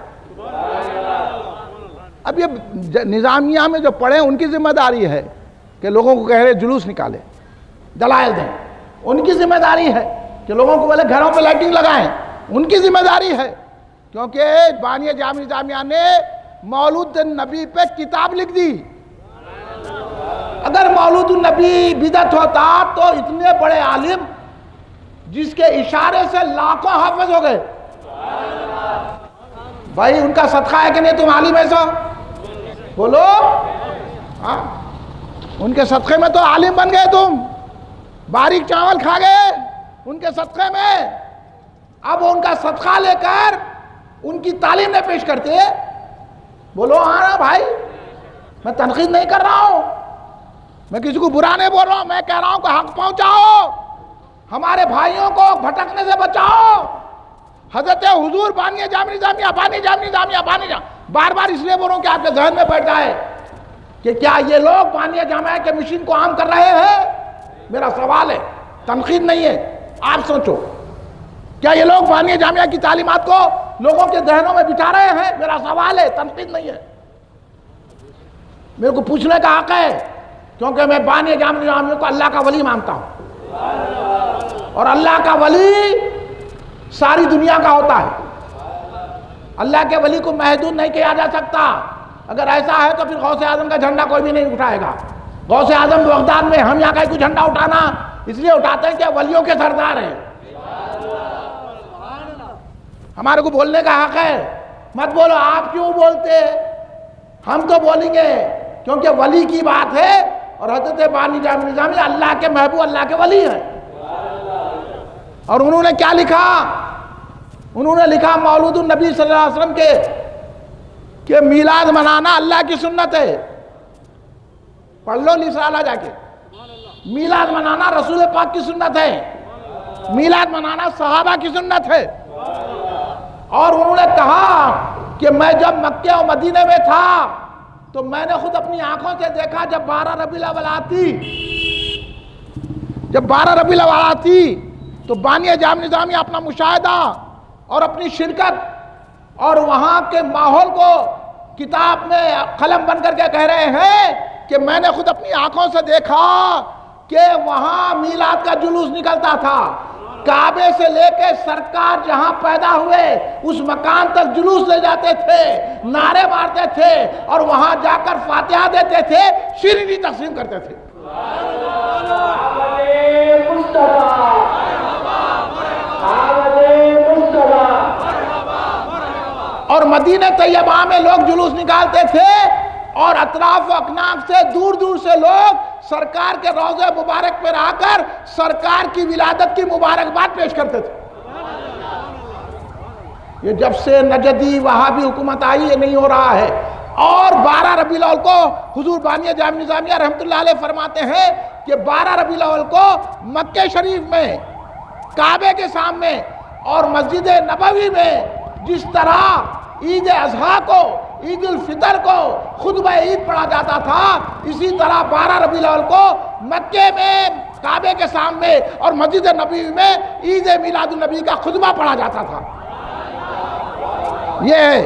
اب یہ نظامیہ میں جو پڑھے ان کی ذمہ داری ہے کہ لوگوں کو کہہ رہے جلوس نکالے، دلائل دیں. ان کی ذمہ داری ہے کہ لوگوں کو بولے گھروں پہ لائٹنگ لگائیں. ان کی ذمہ داری ہے کیونکہ بانی جامع نظامیہ نے مولود النبی پہ کتاب لکھ دی. اگر مولود النبی بدعت ہوتا تو اتنے بڑے عالم جس کے اشارے سے لاکھوں حافظ ہو گئے. بھائی ان کا صدقہ ہے کہ نہیں تم عالم ایسا بولو؟ ہاں، ان کے صدقے میں تو عالم بن گئے تم، باریک چاول کھا گئے ان کے صدقے میں. اب ان کا صدقہ لے کر ان کی تعلیم نہیں پیش کرتے. بولو ہاں بھائی، میں تنقید نہیں کر رہا ہوں، میں کسی کو برا نہیں بول رہا ہوں، میں کہہ رہا ہوں کہ حق پہنچاؤ، ہمارے بھائیوں کو بھٹکنے سے بچاؤ. حضرت حضور بانی جامع نظامیہ، بانی جامع نظامیہ، بانی جامع، بار بار اس لیے بول رہا ہوں کہ آپ کے ذہن میں بیٹھ جائے کہ کیا یہ لوگ بانی جامعہ کے مشن کو عام کر رہے ہیں. میرا سوال ہے، تنقید نہیں ہے. آپ سوچو کیا یہ لوگ بانی جامعہ کی تعلیمات کو لوگوں کے ذہنوں میں بٹھا رہے ہیں؟ میرا سوال ہے، تنقید نہیں ہے. میرے کو پوچھنے کا حق ہے کیونکہ میں بانی جامع نظامیہ کو اللہ کا ولی مانتا ہوں اور اللہ کا ولی ساری دنیا کا ہوتا ہے. اللہ کے ولی کو محدود نہیں کیا جا سکتا. اگر ایسا ہے تو پھر غوث اعظم کا جھنڈا کوئی بھی نہیں اٹھائے گا. غوث اعظم بغداد میں، ہم یہاں کا کوئی جھنڈا اٹھانا اس لیے اٹھاتے ہیں کہ ولیوں کے سردار ہیں. ہمارے کو بولنے کا حق ہے. مت بولو آپ کیوں بولتے، ہم تو بولیں گے کیونکہ ولی کی بات ہے، اور حضرت بانی جامع نظامی اللہ کے محبوب، اللہ کے ولی ہیں۔ اور انہوں نے کیا لکھا؟ انہوں نے لکھا مولود النبی صلی اللہ علیہ وسلم کہ میلاد منانا اللہ کی سنت ہے۔ پڑھ لو رسالہ جا کے، میلاد منانا رسول پاک کی سنت ہے، میلاد منانا صحابہ کی سنت ہے۔ اور انہوں نے کہا کہ میں جب مکہ و مدینے میں تھا تو میں نے خود اپنی آنکھوں سے دیکھا، جب 12 ربیع الاول آتی تو بانی جامع نظامی اپنا مشاہدہ اور اپنی شرکت اور وہاں کے ماحول کو کتاب میں قلم بن کر کے کہہ رہے ہیں کہ میں نے خود اپنی آنکھوں سے دیکھا کہ وہاں میلاد کا جلوس نکلتا تھا، کعبے سے لے کے سرکار جہاں پیدا ہوئے اس مکان تک جلوس لے جاتے تھے، نعرے مارتے تھے، اور وہاں جا کر فاتحہ دیتے تھے، شیرینی تقسیم کرتے تھے۔ اور مدینہ طیبہ میں لوگ جلوس نکالتے تھے، اور اطراف و اکناف سے دور دور سے لوگ سرکار کے روضہ مبارک پر آ کر سرکار کی ولادت کی مبارکباد پیش کرتے تھے۔ یہ جب سے نجدی وہابی حکومت آئی یہ نہیں ہو رہا ہے۔ اور 12 ربیع الاول کو حضور بانی جامع نظامیہ رحمۃ اللہ علیہ فرماتے ہیں کہ 12 ربیع الاول کو مکہ شریف میں کعبے کے سامنے اور مسجد نبوی میں جس طرح عید اضحیٰ کو، عید الفطر کو خطبہ عید پڑھا جاتا تھا، اسی طرح 12 ربیع الاول کو مکے میں کعبے کے سامنے اور مسجد نبوی میں عید میلاد النبی کا خطبہ پڑھا جاتا تھا۔ یہ ہے،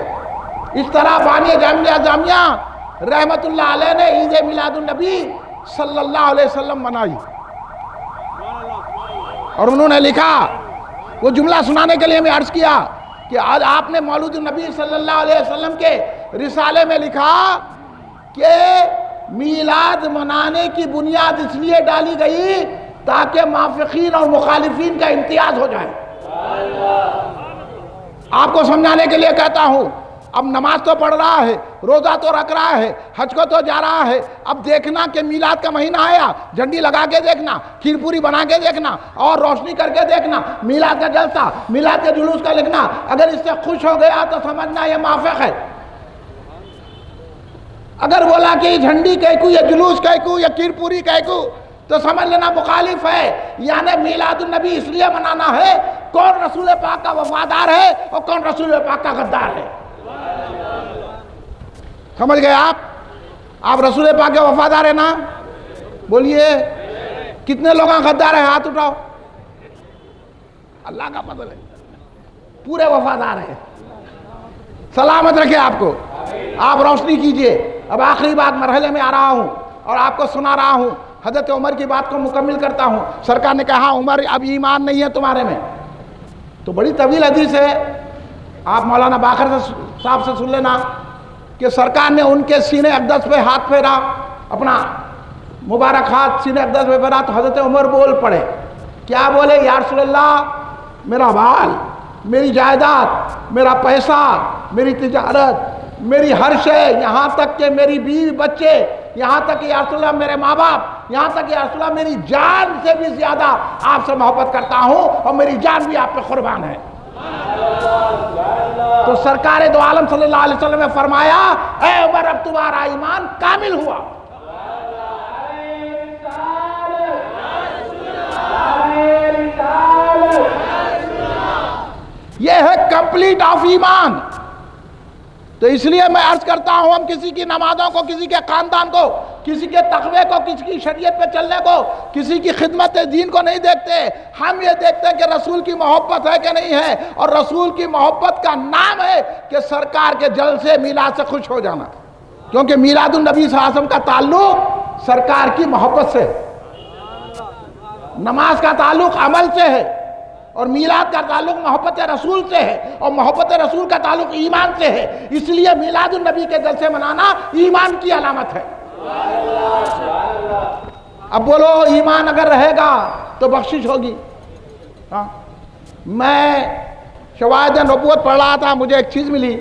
اس طرح بانی جامع نظامیہ رحمت اللہ علیہ نے عید میلاد النبی صلی اللہ علیہ وسلم منائی۔ اور انہوں نے لکھا، وہ جملہ سنانے کے لیے میں عرض کیا کہ آج آپ نے مولود النبی صلی اللہ علیہ وسلم کے رسالے میں لکھا کہ میلاد منانے کی بنیاد اس لیے ڈالی گئی تاکہ موافقین اور مخالفین کا امتیاز ہو جائے۔ آپ کو سمجھانے کے لیے کہتا ہوں، اب نماز تو پڑھ رہا ہے، روزہ تو رکھ رہا ہے، حج کو تو جا رہا ہے، اب دیکھنا کہ میلاد کا مہینہ آیا، جھنڈی لگا کے دیکھنا، کھیر پوری بنا کے دیکھنا، اور روشنی کر کے دیکھنا، میلاد کا جلسہ، میلاد کے جلوس کا لکھنا، اگر اس سے خوش ہو گیا تو سمجھنا یہ موافق ہے۔ اگر بولا کہ یہ جھنڈی کہکو یا جلوس کہکو یا کھیر پوری کہکو تو سمجھ لینا مخالف ہے، یعنی میلاد النبی اس لیے منانا ہے کون رسول پاک کا وفادار ہے اور کون رسول پاک کا غدار ہے۔ سمجھ گئے آپ رسول پاک کے وفادار ہیں نا؟ بولیے کتنے لوگ غدار ہیں؟ ہاتھ اٹھاؤ۔ اللہ کا فضل ہے، پورے وفادار ہیں۔ سلامت رکھے آپ کو، آپ روشنی کیجئے۔ اب آخری بات مرحلے میں آ رہا ہوں اور آپ کو سنا رہا ہوں، حضرت عمر کی بات کو مکمل کرتا ہوں۔ سرکار نے کہا عمر اب ایمان نہیں ہے تمہارے میں، تو بڑی طویل حدیث ہے، آپ مولانا باقر صاحب سے سن لینا کہ سرکار نے ان کے سینے اقدس پہ ہاتھ پھیرا، اپنا مبارک ہاتھ سینے اقدس پہ پھیرا تو حضرت عمر بول پڑے۔ کیا بولے؟ یا رسول اللہ، میرا بال، میری جائیداد، میرا پیسہ، میری تجارت، میری ہر شے، یہاں تک کہ میری بیوی بچے، یہاں تک کہ یا رسول اللہ میرے ماں باپ، یہاں تک کہ یا رسول اللہ میری جان سے بھی زیادہ آپ سے محبت کرتا ہوں اور میری جان بھی آپ پہ قربان ہے۔ تو سرکار دو عالم صلی اللہ علیہ وسلم نے فرمایا اے عمر اب تمہارا ایمان کامل ہوا۔ یہ ہے کمپلیٹ آف ایمان۔ تو اس لیے میں عرض کرتا ہوں، ہم کسی کی نمازوں کو، کسی کے خاندان کو، کسی کے تقوی کو، کسی کی شریعت پہ چلنے کو، کسی کی خدمت دین کو نہیں دیکھتے، ہم یہ دیکھتے ہیں کہ رسول کی محبت ہے کہ نہیں ہے، اور رسول کی محبت کا نام ہے کہ سرکار کے جلسے میلاد سے خوش ہو جانا، کیونکہ میلاد النبی صلی اللہ علیہ وسلم کا تعلق سرکار کی محبت سے ہے، نماز کا تعلق عمل سے ہے، اور میلاد کا تعلق محبت رسول سے ہے، اور محبت رسول کا تعلق ایمان سے ہے۔ اس لیے میلاد النبی کے جلسے منانا ایمان کی علامت ہے۔ اب بولو ایمان اگر رہے گا تو بخشش ہوگی۔ میں شواہد نبوت پڑھ رہا تھا، مجھے ایک چیز ملی